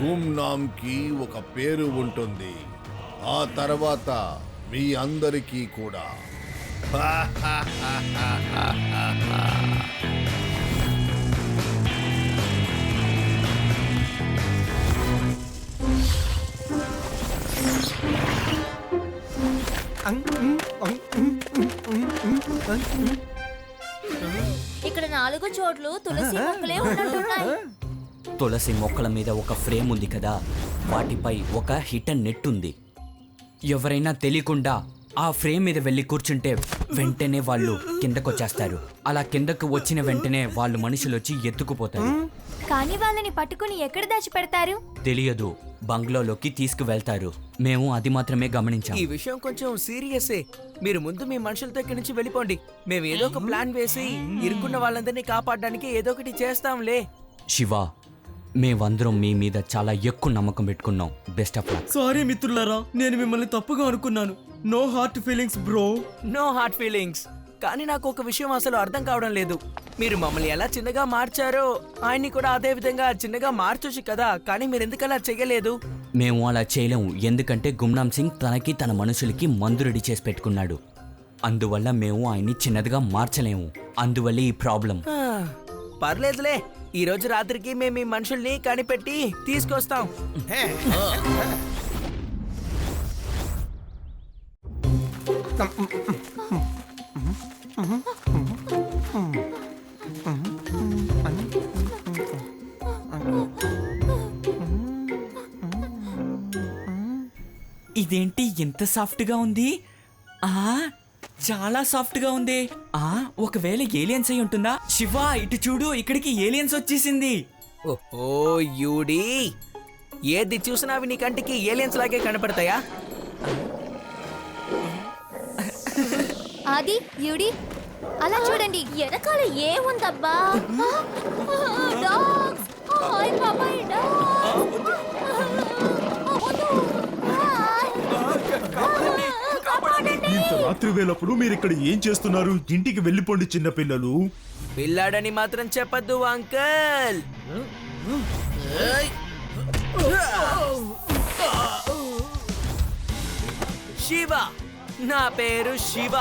గుమ్నామ్కి ఒక పేరు ఉంటుంది. ఆ తర్వాత మీ అందరికీ కూడా. ఇక్కడ 4 చోట్లు తులసి మొక్కలే ఉన్నట్టున్నాయి. తులసి మొక్కల మీద ఒక ఫ్రేమ్ ఉంది కదా, వాటిపై ఒక హిటన్ నెట్ ఉంది. ఎవరైనా తెలియకుండా ఆ ఫ్రేమ్ మీద వెళ్ళి కూర్చుంటే వెంటనే వాళ్ళు కిందకొచ్చేస్తారు. అలా కిందకు వచ్చిన వెంటనే వాళ్ళు మనుషులు వచ్చి ఎత్తుకుపోతారు. కానీ వాళ్ళని పట్టుకుని ఎక్కడ దాచిపెడతారు? తెలియదు, బంగ్లాలోకి తీసుకువెళ్తారు. మేము అది మాత్రమే గమనించాం. ఈ విషయం కొంచెం సీరియసే. మీరు ముందు మీ మనుషులతో ఇక్కడి నుంచి వెళ్ళిపోండి. మేము ఏదో ఒక ప్లాన్ వేసి ఇరుక్కున్న వాళ్ళందరినీ కాపాడడానికి ఏదో ఒకటి చేస్తాంలే. శివ, మేమందరం మీ మీద చాలా ఎక్కువ నమ్మకం పెట్టుకున్నాం. Best of luck. సారీ మిత్రులారా, నేను మిమ్మల్ని తప్పుగా అనుకున్నాను. No heart feelings bro. No heart feelings. కానీ నాకు ఒక విషయం అసలు అర్థం కావడం లేదు. మీరు మమ్మల్ని ఎలా చిన్నగా మార్చారో ఆయన్ని కూడా అదే విధంగా చిన్నగా మార్చొచ్చు కదా, కానీ మీరు ఎందుకు అలా చేయలేదు? మేము అలా చేయలేము, ఎందుకంటే గుమ్నామ్ సింగ్ తనకి తన మనుషులకి మందు రెడీ చేసి పెట్టుకున్నాడు. అందువల్ల మేము ఆయన్ని చిన్నదిగా మార్చలేము. అందువల్ల ఈ ప్రాబ్లం. పర్లేదులే, ఈ రోజు రాత్రికి మేము ఈ మనుషుల్ని కనిపెట్టి తీసుకొస్తాం. ఇదేంటి ఎంత సాఫ్ట్ గా ఉంది? చాలా సాఫ్ట్ గా ఉంది. ఒకవేళ ఏలియన్స్ అయి ఉంటుందా? శివ, ఇటు చూడు, ఇక్కడికి ఏలియన్స్ వచ్చేసింది. ఓ యూడి, ఏది చూసినా అవి నీ కంటికి ఏలియన్స్ లాగే కనపడతాయా? ఆది, యూడి, అలా చూడండి, వెనకాల ఏముందబ్బా? డాగ్స్! హాయ్ బాబాయ్, డాగ్స్! ఇంత రాత్రి వేళప్పుడు మీరు ఇక్కడ ఏం చేస్తున్నారు? ఇంటికి వెళ్ళిపోండి చిన్న పిల్లలు. పిల్లాడని మాత్రం చెప్పద్దు అంకల్. శివ, నా పేరు Shiva.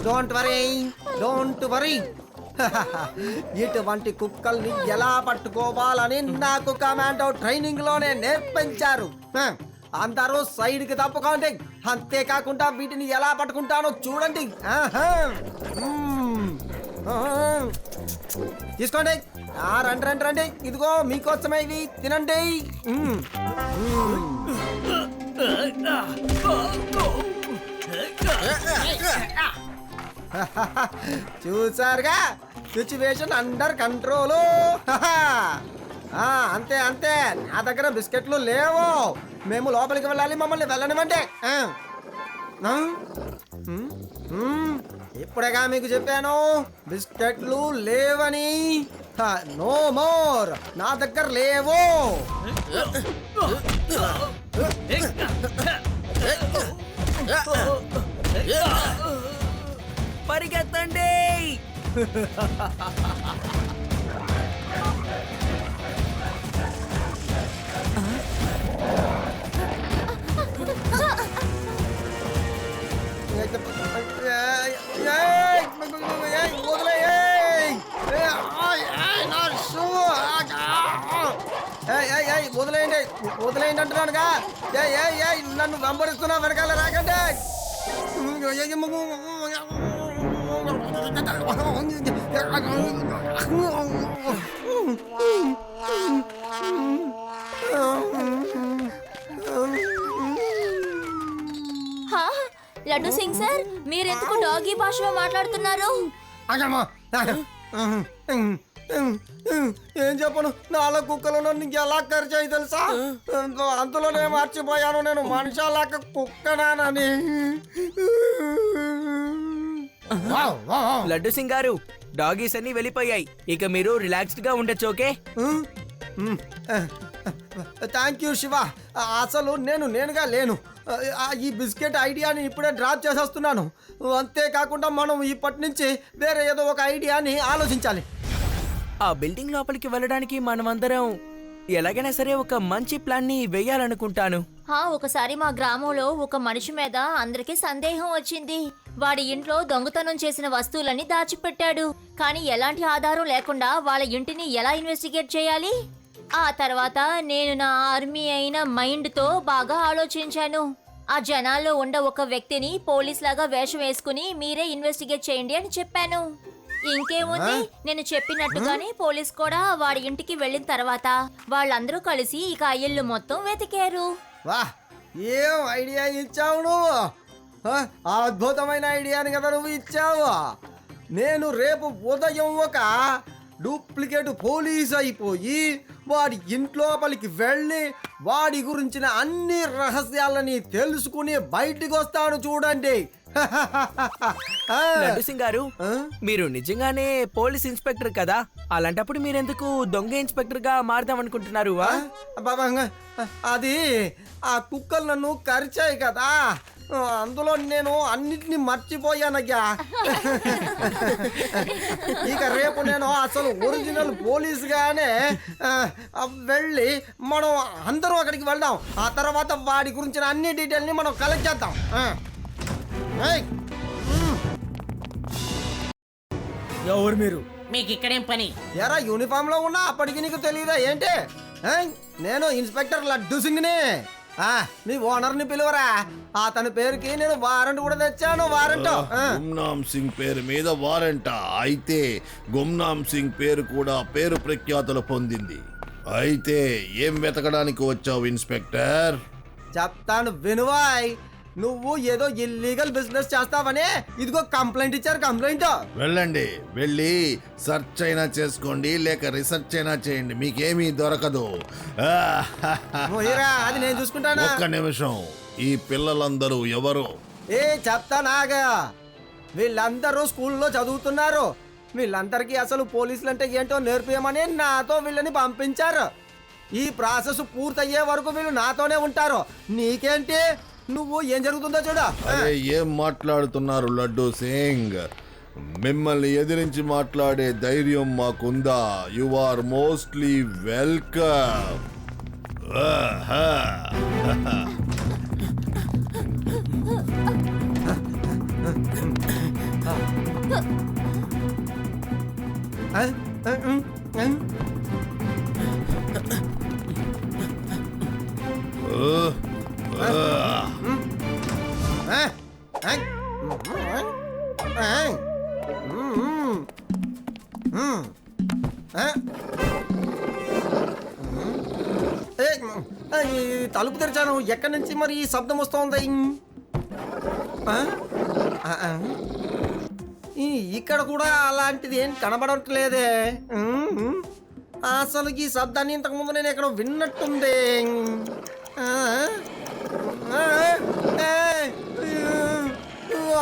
Don't worry, don't worry. ఇటువంటి కుక్కల్ని ఎలా పట్టుకోవాలని నాకు కమాండో ట్రైనింగ్ లోనే నేర్పించారు. అందరూ సైడ్ కి తప్పుకోండి. అంతేకాకుండా వీటిని ఎలా పట్టుకుంటానో చూడండి. తీసుకోండి. రండి రండి రండి, ఇదిగో మీకోసమే ఇవి, తినండి. చూసారుగా, సిచ్యువేషన్ అండర్ కంట్రోలు. అంతే అంతే, నా దగ్గర బిస్కెట్లు లేవు. మేము లోపలికి వెళ్ళాలి, మమ్మల్ని వెళ్ళనివ్వండి. ఇప్పుడేగా మీకు చెప్పాను బిస్కెట్లు లేవని. నో మోర్, నా దగ్గర లేవు. పరిగెత్తండి. వదిలేయండి వదిలేయండి అంటున్నానుగా. నన్ను వెంబడిస్తున్నా, వెనకాల రాకండి. హా, లడ్డు సింగ్ సార్, మీరెందుకు డాగీ భాషలో మాట్లాడుతున్నారు? ఏం చెప్పను, నాలుగు కుక్కలు నన్ను ఎలా ఖర్చాయి తెలుసా? అంతలోనే మర్చిపోయాను నేను మనిషాలాక కుక్కనానని. లడ్డు సింగ్ గారు, డాగీస్ అన్ని వెళ్ళిపోయాయి. ఇక మీరు రిలాక్స్డ్ గా ఉండొచ్చు. Okay, thank you Shiva. అసలు నేనుగా లేను. ఈ బిస్కెట్ ఐడియాని ఇప్పుడే డ్రాప్ చేసేస్తున్నాను. అంతేకాకుండా మనం ఇప్పటి నుంచి వేరే ఏదో ఒక ఐడియాని ఆలోచించాలి. ఆ బిల్డింగ్ లోపలికి వెళ్ళడానికి మనమందరం ఎలాగైనా సరే ఒక మంచి ప్లాన్ ని వేయాలనుకుంటాను. ఒకసారి మా గ్రామంలో ఒక మనిషి మీద అందరికీ సందేహం వచ్చింది. వాడి ఇంట్లో దొంగతనం చేసిన వస్తువులని దాచిపెట్టాడు. కానీ ఎలాంటి ఆధారం లేకుండా వాళ్ళ ఇంటిని ఎలా ఇన్వెస్టిగేట్ చేయాలి? ఆ తర్వాత నేను నా ఆర్మీ అయిన మైండ్ తో బాగా ఆలోచించాను. ఆ జనాల్లో ఉండ ఒక వ్యక్తిని పోలీస్ లాగా వేషం వేసుకుని మీరే ఇన్వెస్టిగేట్ చేయండి అని చెప్పాను. ఇంకేముంది, నేను చెప్పినట్టుగానే పోలీస్ కూడా వాడి ఇంటికి వెళ్ళిన తర్వాత వాళ్ళందరూ కలిసి ఇక ఆ ఇల్లు మొత్తం వెతికారు. వాహ్, ఏం ఐడియా ఇచ్చావు నువ్వు! అద్భుతమైన ఐడియాని కదా నువ్వు ఇచ్చావు. నేను రేపు ఉదయం ఒక డూప్లికేట్ పోలీస్ అయిపోయి వాడి ఇంట్లోపలికి వెళ్ళి వాడి గురించిన అన్ని రహస్యాలని తెలుసుకుని బయటికి వస్తాను చూడండి. లడ్డు సింగ్ గారు, మీరు నిజంగానే పోలీస్ ఇన్స్పెక్టర్ కదా? అలాంటప్పుడు మీరెందుకు దొంగ ఇన్స్పెక్టర్ గా మారుదాం అనుకుంటున్నారు? అది ఆ కుక్కలు నన్ను కరిచాయి కదా, అందులో నేను అన్నిటినీ మర్చిపోయానయ్యా. ఇక రేపు నేను అసలు ఒరిజినల్ పోలీస్ గానే వెళ్ళి మనం అందరూ అక్కడికి వెళ్దాం. ఆ తర్వాత వాడి గురించిన అన్ని డీటెయిల్ ని మనం కలెక్ట్ చేద్దాం. ఎవరు మీరు? మీకు ఇక్కడేం పని? ఎరా యూనిఫామ్ లో ఉన్నా అప్పటికి నీకు తెలియదా ఏంటి? నేను ఇన్స్పెక్టర్ లడ్డు సింగ్ ని. నీ ఓనర్ ని పిలువరా. అతని పేరుకి నేను వారెంట్ కూడా తెచ్చాను. వారెంట్ గుమ్నామ్ సింగ్ పేరు మీద వారెంట్. అయితే గుమ్నామ్ సింగ్ పేరు కూడా పేరు ప్రఖ్యాతులు పొందింది. అయితే ఏం వెతకడానికి వచ్చావు ఇన్స్పెక్టర్? చెప్తాను వినువాయ్. నువ్వు ఏదో ఇల్లీగల్ బిజినెస్ చేస్తావని ఇదిగో కంప్లైంట్ ఇచ్చారు. కంప్లైంట్ వెళ్ళండి, వెళ్ళి సెర్చ్ అయినా చేసుకోండి, లేక రీసెర్చ్ అయినా చేయండి, మీకేమీ దొరకదు. అది నేను చూసుకుంటాను. ఒక్క నిమిషం, ఈ పిల్లలందరూ ఎవరు? చెప్తానాగా. వీళ్ళందరూ స్కూల్లో చదువుతున్నారు. వీళ్ళందరికీ అసలు పోలీసులు అంటే ఏంటో నేర్పియమని నాతో వీళ్ళని పంపించారు. ఈ ప్రాసెస్ పూర్తయ్యే వరకు వీళ్ళు నాతోనే ఉంటారు. నీకేంటి, నువ్వు ఏం జరుగుతుందో చూడ. ఏం మాట్లాడుతున్నారు లడ్డు సింగ్? మిమ్మల్ని ఎదిరించి మాట్లాడే ధైర్యం మాకుందా? You are mostly welcome. తలుపు తెరిచాను. ఎక్కడి నుంచి మరి ఈ శబ్దం వస్తోంది? ఇక్కడ కూడా అలాంటిది ఏం కనబడట్లేదే. అసలు ఈ శబ్దాన్ని ఇంతకు ముందు నేను ఎక్కడ విన్నట్టుంది.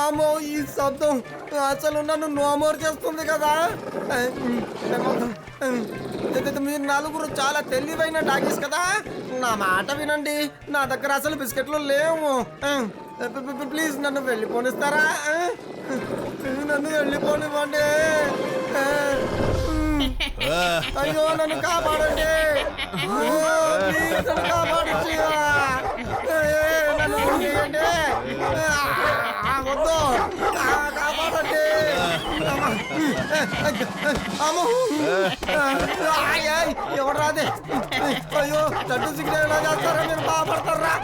అమ్మో, ఈ శబ్దం అసలు నన్ను నోమోరు చేస్తుంది కదా. మీరు నలుగురు చాలా తెలివైన డాగీస్ కదా, నా మాట వినండి. నా దగ్గర అసలు బిస్కెట్లు లేవు. ప్లీజ్ నన్ను వెళ్ళిపోనిస్తారా? నన్ను వెళ్ళిపోనివ్వండి. అయ్యో, నన్ను కాపాడండి. నన్ను కాపాడండి. నన్ను వద్దు. కాపాడండి. అమ్మో. ఎవరు రాదే? అయ్యో లడ్డు సింగ్ ఎలా చేస్తారా? మీరు బాగుపడతారా?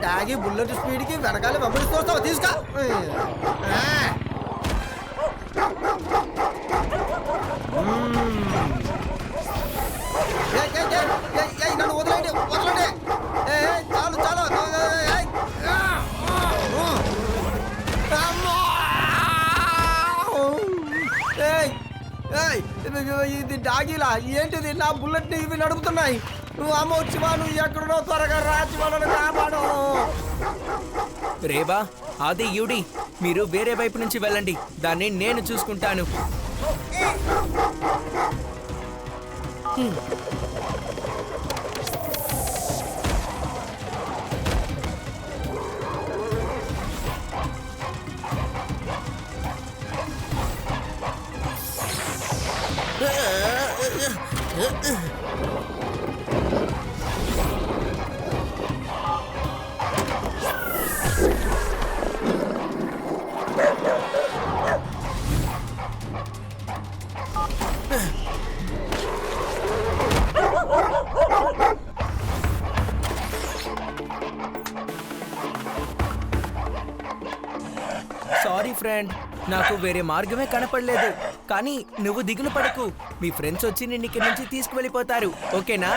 డాగి బుల్లెట్ స్పీడ్ కి వెనకాల వెంబడిస్తూ తీసుకో. నన్ను వదలండి వదలండి. చాలు చాలు. ఇది డాగిలా ఏంటిది? నా బుల్లెట్ ఇవి నడుపుతున్నాయి. నువ్వు అమ్మ వచ్చివా? నువ్వు ఎక్కడో త్వరగా రాచి వాళ్ళని కాపాడు. రేబా, ఆది, యూడి, మీరు వేరే వైపు నుంచి వెళ్ళండి. దాన్ని నేను చూసుకుంటాను. సారీ ఫ్రెండ్, నాకు వేరే మార్గమే కనపడలేదు. కానీ నువ్వు దిగులు పడకు, మీ ఫ్రెండ్స్ వచ్చి నిన్ను ఇక్కడి నుంచి తీసుకువెళ్ళిపోతారు. ఓకేనా?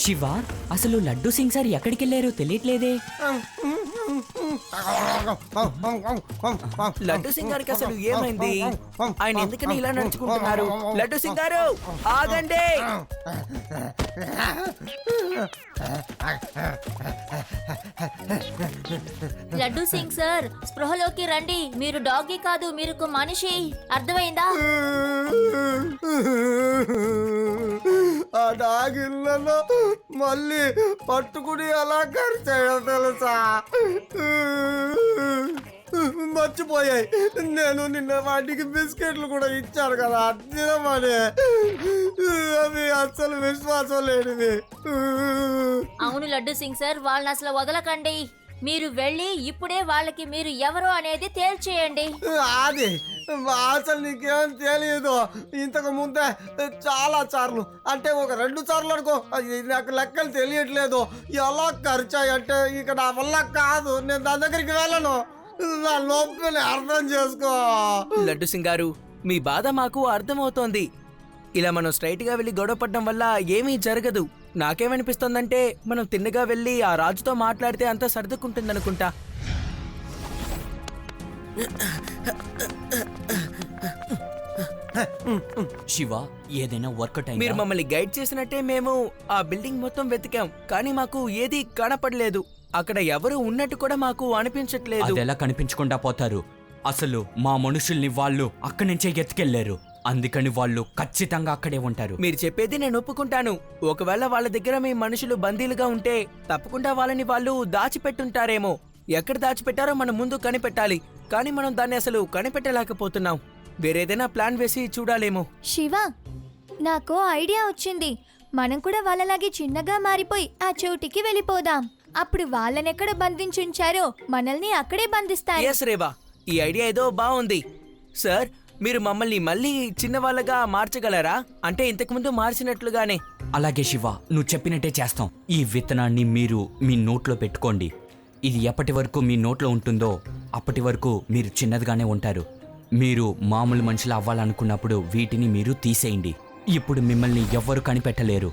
శివ, అసలు లడ్డు సింగ్ సార్ ఎక్కడికి వెళ్ళారో తెలియట్లేదే. లడ్డు సింగ్ గారికి అసలు ఏమైంది? ఆయన ఎందుకని ఇలా నడుచుకుంటున్నారు? లడ్డు సింగ్ గారు ఆగండి. లడ్డు సింగ్ సార్, స్పృహలోకి రండి. మీరు డాగి కాదు, మీరు ఒక మనిషి. అర్థమైందా? ఆ డాగిళ్ళలో మళ్ళీ పట్టుకుని ఎలా ఖర్చయ్యో తెలుసా? మర్చిపోయాయి. నేను నిన్న వాటికి బిస్కెట్లు కూడా ఇచ్చాను కదా, తినమని. అవి అసలు విశ్వాసం లేనివి. అవును లడ్డు సింగ్ సార్, వాళ్ళని అసలు వదలకండి. మీరు వెళ్ళి ఇప్పుడే వాళ్ళకి మీరు ఎవరు అనేది తేల్చేయండి. అది అసలు నీకేం తెలియదు. ఇంతకు ముందే చాలా సార్లు, అంటే ఒక 2 సార్లు అనుకో, నాకు లెక్కలు తెలియట్లేదు. ఎలా ఖర్చాయి అంటే ఇక నా వల్ల కాదు. నేను దాని దగ్గరికి వెళ్ళను. నా నొప్పిని అర్థం చేసుకో. లడ్డు సింగ్ గారు, మీ బాధ మాకు అర్థమవుతోంది. ఇలా మనం స్ట్రైట్ గా వెళ్ళి గొడవ పడడం వల్ల ఏమీ జరగదు. నాకేమనిపిస్తోందంటే మనం తిన్నగా వెళ్ళి ఆ రాజుతో మాట్లాడితే అంతా సర్దుకుంటుందనుకుంటా. శివ, ఏదైనా వర్కౌట్ అయిందా? మీరు మమ్మల్ని గైడ్ చేసినట్టే మేము ఆ బిల్డింగ్ మొత్తం వెతికాం, కానీ మాకు ఏది కనపడలేదు. అక్కడ ఎవరు ఉన్నట్టు కూడా మాకు అనిపించట్లేదు. అదెలా కనిపించకుండా పోతారు? అసలు మా మనుషుల్ని వాళ్ళు అక్కడి నుంచే ఎత్తుకెళ్లారు. అందుకని వాళ్ళు ఖచ్చితంగా అక్కడే ఉంటారు. మీరు చెప్పేది నేను ఒప్పుకుంటాను. ఒకవేళ వాళ్ళ దగ్గర మీ మనుషులు బందీలుగా ఉంటే తప్పకుండా వాళ్ళని వాళ్ళు దాచిపెట్టుంటారేమో. ఎక్కడ దాచిపెట్టారో మనం ముందు కనిపెట్టాలి. కానీ మనం దాన్ని అసలు కనిపెట్టలేకపోతున్నాం. వేరేదైనా ప్లాన్ వేసి చూడాలేమో. శివ, నాకు ఐడియా వచ్చింది. మనం కూడా వాళ్ళలాగే చిన్నగా మారిపోయి ఆ చోటికి వెళ్ళిపోదాం. అప్పుడు వాళ్ళనెక్కడ బంధించుంచారో మనల్ని అక్కడే బంధిస్తారు. ఎస్ రేవా, ఈ ఐడియా ఏదో బాగుంది. సార్, మీరు మమ్మల్ని మళ్ళీ చిన్నవాళ్ళగా మార్చగలరా? అంటే ఇంతకుముందు మార్చినట్లుగానే. అలాగే శివ, నువ్వు చెప్పినట్టే చేస్తాం. ఈ విత్తనాన్ని మీరు మీ నోట్లో పెట్టుకోండి. ఇది ఎప్పటి వరకు మీ నోట్లో ఉంటుందో అప్పటి వరకు మీరు చిన్నదిగానే ఉంటారు. మీరు మామూలు మనుషులు అవ్వాలనుకున్నప్పుడు వీటిని మీరు తీసేయండి. ఇప్పుడు మిమ్మల్ని ఎవ్వరు కనిపెట్టలేరు.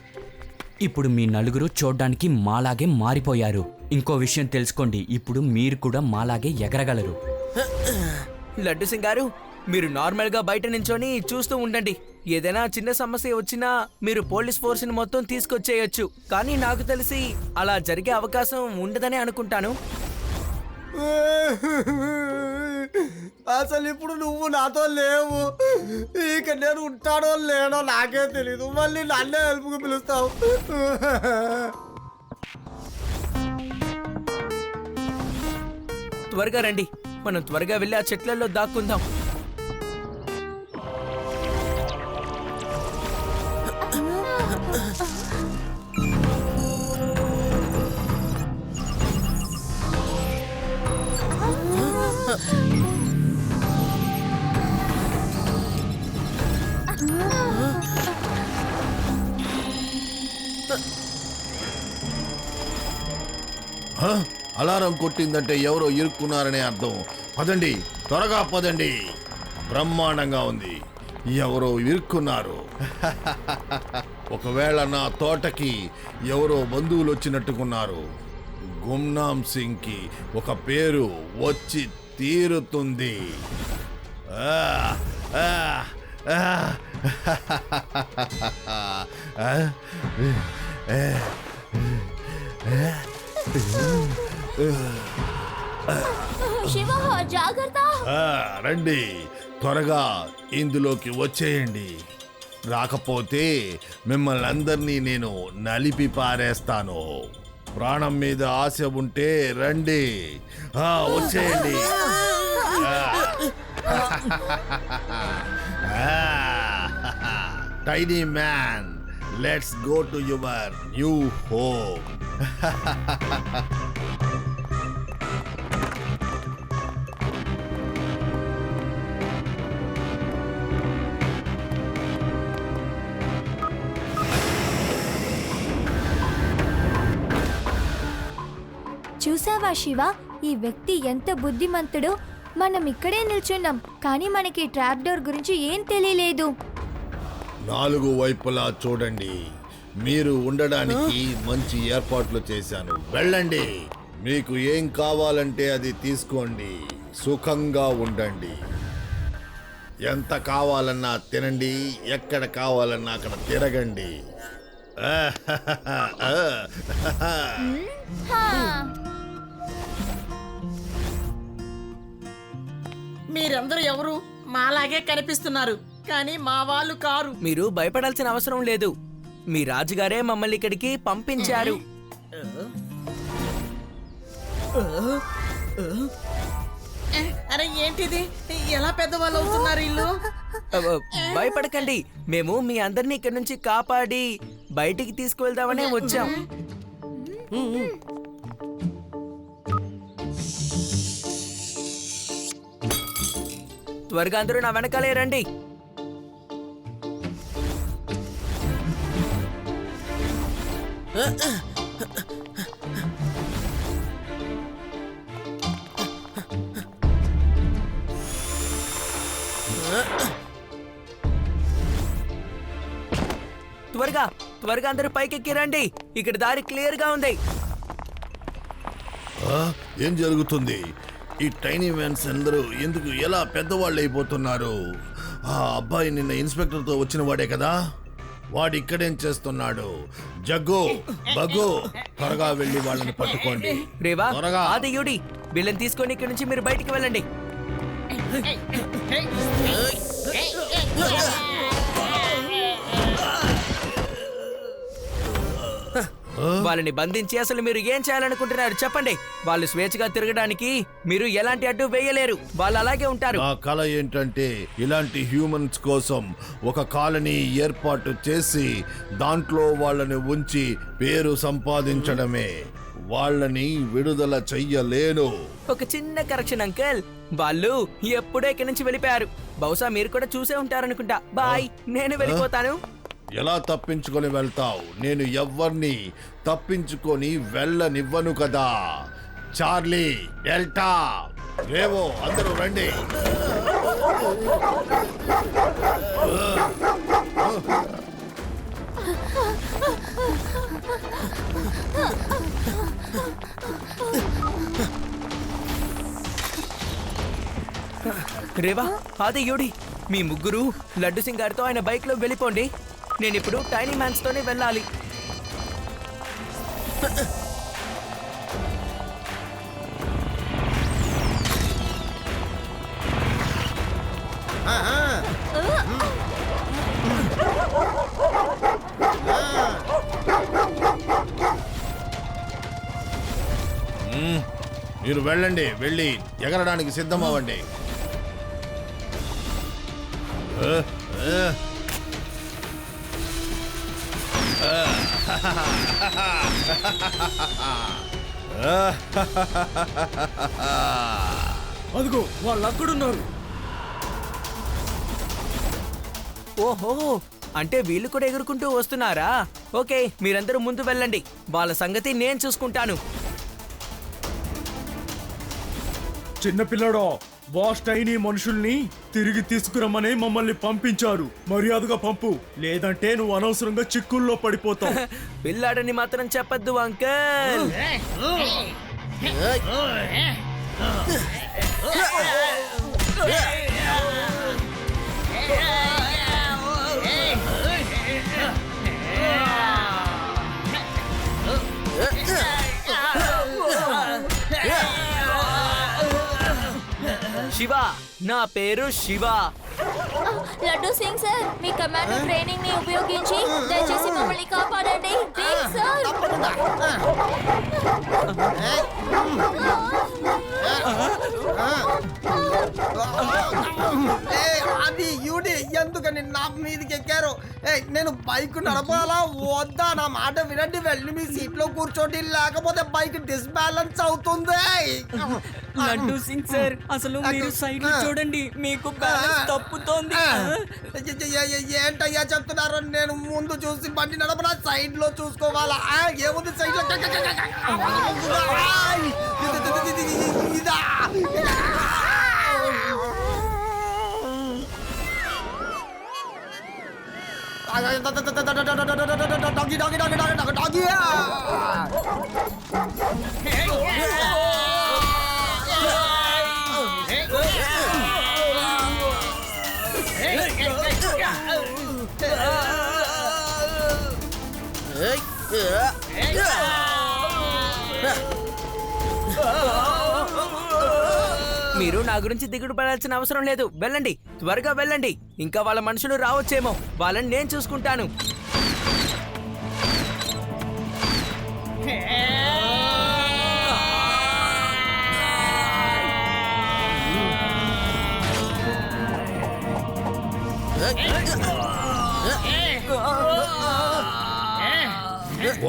ఇప్పుడు మీ నలుగురు చూడ్డానికి మాలాగే మారిపోయారు. ఇంకో విషయం తెలుసుకోండి, ఇప్పుడు మీరు కూడా మాలాగే ఎగరగలరు. లడ్డు సింగ్ గారు, మీరు నార్మల్ గా బయట నించొని చూస్తూ ఉండండి. ఏదైనా చిన్న సమస్య వచ్చినా మీరు పోలీస్ ఫోర్స్ ని మొత్తం తీసుకొచ్చేయొచ్చు. కానీ నాకు తెలిసి అలా జరిగే అవకాశం ఉండదని అనుకుంటాను. అసలు ఇప్పుడు నువ్వు నాతో లేవు. ఇక నేను ఉంటాడో లేడో నాకే తెలీదు. మళ్ళీ నన్నే హెల్ప్కి పిలుస్తావు. త్వరగా రండి, మనం త్వరగా వెళ్ళి ఆ చెట్లలో దాక్కుందాం. అలారం కొట్టిందంటే ఎవరో ఇరుక్కున్నారనే అర్థం. పదండి, త్వరగా పదండి. బ్రహ్మాండంగా ఉంది, ఎవరో ఇరుక్కున్నారు. ఒకవేళ నా తోటకి ఎవరో బంధువులు వచ్చినట్టుకున్నారు. గుమ్నామ్ సింగ్ కి ఒక పేరు వచ్చి తీరుతుంది. శివ, జాగ్రత్త. రండి, త్వరగా ఇందులోకి వచ్చేయండి. రాకపోతే మిమ్మల్ని అందరినీ నేను నలిపి పారేస్తాను. ప్రాణం మీద ఆశ ఉంటే రండి, వచ్చేయండి. Tiny man, let's go to your new home. చూసావా శివ, ఈ వ్యక్తి ఎంత బుద్ధిమంతుడో. మనం ఇక్కడే నిల్చున్నాం, కానీ మనకి ట్రాప్ డోర్ గురించి ఏం తెలియలేదు. 4 వైపులా చూడండి. మీరు ఉండడానికి మంచి ఏర్పాట్లు చేశాను. వెళ్ళండి, మీకు ఏం కావాలంటే అది తీసుకోండి. సుఖంగా ఉండండి. ఎంత కావాలన్నా తినండి, ఎక్కడ కావాలన్నా అక్కడ తిరగండి. మీరందరూ ఎవరు? మాలాగే కనిపిస్తున్నారు, కానీ మా వాళ్ళు కారు. మీరు భయపడాల్సిన అవసరం లేదు. మీ రాజుగారే మమ్మల్ని ఇక్కడికి పంపించారు. అరే ఏంటిది? ఎలా పెద్దవాళ్ళు అవుతున్నారు ఇల్లు? భయపడకండి, మేము మీ అందరినీ ఇక్కడ నుంచి కాపాడి బయటికి తీసుకువెళ్దామనే వచ్చాం. త్వరగా అందరూ నా వెనకాలే రండి. త్వరగా త్వరగా అందరూ పైకెక్కి రండి. ఇక్కడ దారి క్లియర్ గా ఉంది. ఏం జరుగుతుంది? ఈ టైనీ మ్యాన్స్ అందరూ ఎందుకు ఎలా పెద్దవాళ్ళు అయిపోతున్నారు? ఆ అబ్బాయి నిన్న ఇన్స్పెక్టర్తో వచ్చిన వాడే కదా, వాడు ఇక్కడేం చేస్తున్నాడు? జగ్గు, బగ్గు, త్వరగా వెళ్ళి వాళ్ళని పట్టుకోండి. రేవా, త్వరగా. ఆదియుడి, వీళ్ళని తీసుకొని ఇక్కడ నుంచి మీరు బయటికి వెళ్ళండి. వాళ్ళని బంధించి అసలు మీరు ఏం చేయాలనుకుంటున్నారు చెప్పండి. వాళ్ళు స్వేచ్ఛగా తిరగడానికి మీరు ఎలాంటి అడ్డు వేయలేరు. వాళ్ళు అలాగే ఉంటారు. నా కల ఏంటంటే ఇలాంటి హ్యూమన్స్ కోసం ఒక కాలనీ ఏర్పాటు చేసి దాంట్లో వాళ్ళని ఉంచి పేరు సంపాదించడమే. వాళ్ళని విడుదల చెయ్యలేను. ఒక చిన్న కరెక్షన్ అంకల్, వాళ్ళు ఎప్పుడో ఇక్కడి నుంచి వెళ్ళిపోయారు. బహుశా మీరు కూడా చూసే ఉంటారనుకుంటా. బాయ్, నేను వెళ్ళిపోతాను. ఎలా తప్పించుకొని వెళ్తావు? నేను ఎవ్వరిని తప్పించుకొని వెళ్ళనివ్వను కదా. చార్లీ, డెల్టా, రేవో, అందరూ రండి. రేవా, ఆది, యూడి, మీ ముగ్గురు లడ్డు సింగ్ గారితో ఆయన బైక్ లో వెళ్ళిపోండి. నేను ఇప్పుడు టైనీ మ్యాన్స్ తోనే వెళ్ళాలి. మీరు వెళ్ళండి, వెళ్ళి ఎగరడానికి సిద్ధం అవ్వండి. అదిగో వాళ్ళు అక్కడున్నారు. ఓహో, అంటే వీళ్ళు కూడా ఎగురుకుంటూ వస్తున్నారా? ఓకే, మీరందరూ ముందు వెళ్ళండి. వాళ్ళ సంగతి నేను చూసుకుంటాను. చిన్నపిల్లడో, బాస్ టైనీ మనుషుల్ని తిరిగి తీసుకురమ్మని మమ్మల్ని పంపించారు. మర్యాదగా పంపు, లేదంటే నువ్వు అనవసరంగా చిక్కుల్లో పడిపోతావు. పిల్లాడని మాత్రం చెప్పద్దు అంకల్. శివ, నా పేరు శివ. లడ్డు సింగ్ సార్, మీ కమాండో ట్రైనింగ్ ని ఉపయోగించి దయచేసి మమ్మల్ని కాపాడండి ప్లీజ్ సార్. అది యూడి, ఎందుకని నా మీదకి ఎక్కారు? నేను బైక్ నడపాలా వద్దా? నా మాట వినండి, వెళ్ళి మీ సీట్ లో కూర్చోండి, లేకపోతే బైక్ డిస్బ్యాలెన్స్ అవుతుంది. లడ్డు సింగ్ సార్, అసలు మీరు సైడ్ చూడండి, మీకు బ్యాలెన్స్ తప్పుతోంది. ఏంటయ్యా చెప్తున్నారు? నేను ముందు చూసి బండి నడపనా, సైడ్ లో చూసుకోవాలా? ఏముంది సైడ్ లో? ఇదా డాగి డాగి డాగి డాగి డాగి. మీరు నా గురించి దిగుడు పడాల్సిన అవసరం లేదు. వెళ్ళండి, త్వరగా వెళ్ళండి. ఇంకా వాళ్ళ మనుషులు రావచ్చేమో, వాళ్ళని నేను చూసుకుంటాను.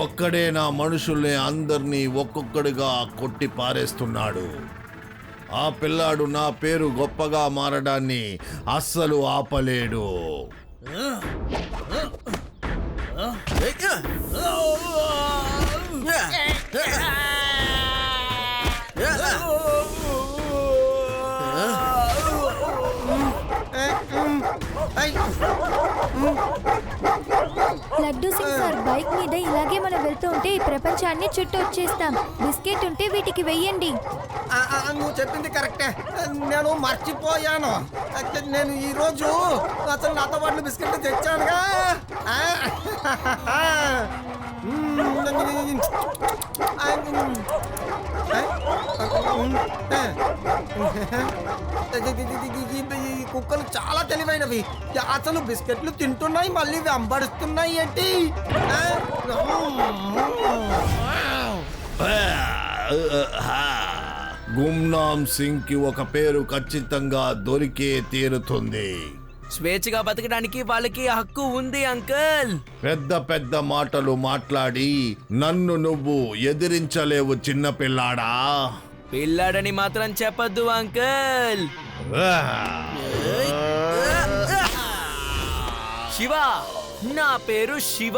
ఒక్కడే నా మనుషుల్ని అందరినీ ఒక్కొక్కడిగా కొట్టి పారేస్తున్నాడు. ఆ పిల్లాడు నా పేరు గొప్పగా మారడాన్ని అస్సలు ఆపలేడు. లడ్డు సింగ్ సార్, బైక్ మీద ఇలాగే మనం వెళ్తూ ఉంటే ఈ ప్రపంచాన్ని చుట్టూ వచ్చేస్తాం. బిస్కెట్ ఉంటే వీటికి వెయ్యండి. నువ్వు చెప్పింది కరెక్టే, నేను మర్చిపోయాను. నేను ఈ రోజు అసలు నాతో పాటు బిస్కెట్ తెచ్చానుగా. ఈ కుక్కలు చాలా తెలివైనవి. అసలు బిస్కెట్లు తింటున్నాయి, మళ్ళీ వెంబడిస్తున్నాయి ఏంటి? గుమ్నామ్ సింగ్ కి ఒక పేరు ఖచ్చితంగా దొరికే తీరుతుంది. స్వేచ్ఛగా బతకడానికి వాళ్ళకి హక్కు ఉంది అంకల్. పెద్ద పెద్ద మాటలు మాట్లాడి నన్ను నువ్వు ఎదిరించలేవు చిన్నపిల్లాడా. పిల్లాడని మాత్రం చెప్పద్దు అంకల్. శివ, నా పేరు శివ.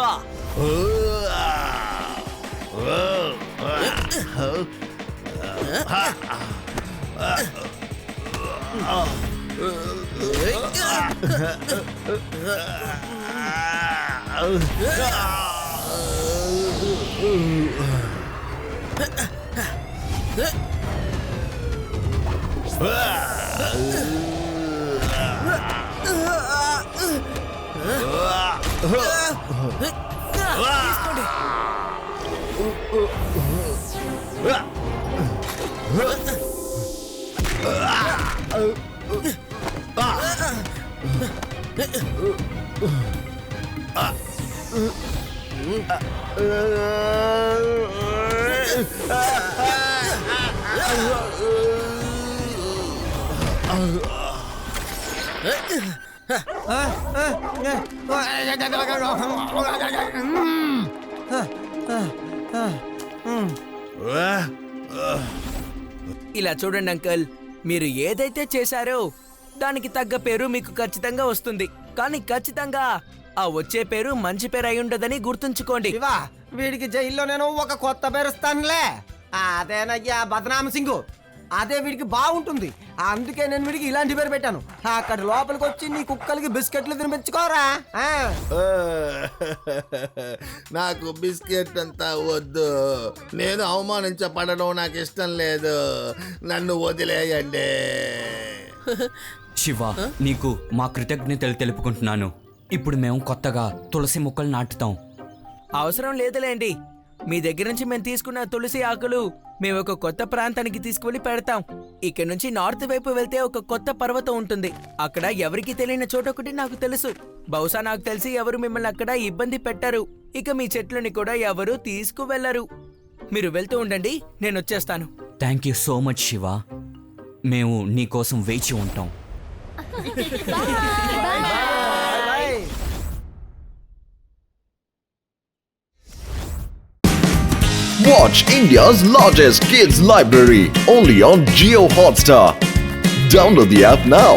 తీసుకోండి. ఇలా చూడండి అంకల్, మీరు ఏదైతే చేశారో దానికి తగ్గ పేరు మీకు ఖచ్చితంగా వస్తుంది. కానీ ఖచ్చితంగా ఆ వచ్చే పేరు మంచి పేరు అయి ఉండదని గుర్తుంచుకోండి. ఇవా వీడికి జైల్లో నేను ఒక కొత్త పేరు ఇస్తానులే. అదేనయ్యా బదనామ సింగు. అదే వీడికి బాగుంటుంది. అందుకే నేను వీడికి ఇలాంటి పేరు పెట్టాను. అక్కడ లోపలికి వచ్చి నీ కుక్కలకి బిస్కెట్లు తినిపించుకోరా. నాకు బిస్కెట్ అంతా వద్దు. నేను అవమానించబడడం నాకు ఇష్టం లేదు. నన్ను వదిలేయండి. శివ, నీకు మా కృతజ్ఞతలు తెలుపుకుంటున్నాను. ఇప్పుడు మేము కొత్తగా తులసి మొక్కలు నాటుతాం. అవసరం లేదులేండి. మీ దగ్గర నుంచి మేము తీసుకున్న తులసి ఆకులు మేము ఒక కొత్త ప్రాంతానికి తీసుకువెళ్ళి పెడతాం. ఇక్కడ నుంచి నార్త్ వైపు వెళ్తే ఒక కొత్త పర్వతం ఉంటుంది. అక్కడ ఎవరికి తెలియని చోట ఒకటి నాకు తెలుసు. బహుశా నాకు తెలిసి ఎవరు మిమ్మల్ని అక్కడ ఇబ్బంది పెట్టరు. ఇక మీ చెట్లని కూడా ఎవరు తీసుకువెళ్లరు. మీరు వెళ్తూ ఉండండి, నేను వచ్చేస్తాను. Thank you so much Shiva. మేము నీ కోసం వేచి ఉంటాం. Watch India's largest kids library only on Jio Hotstar. Download the app now.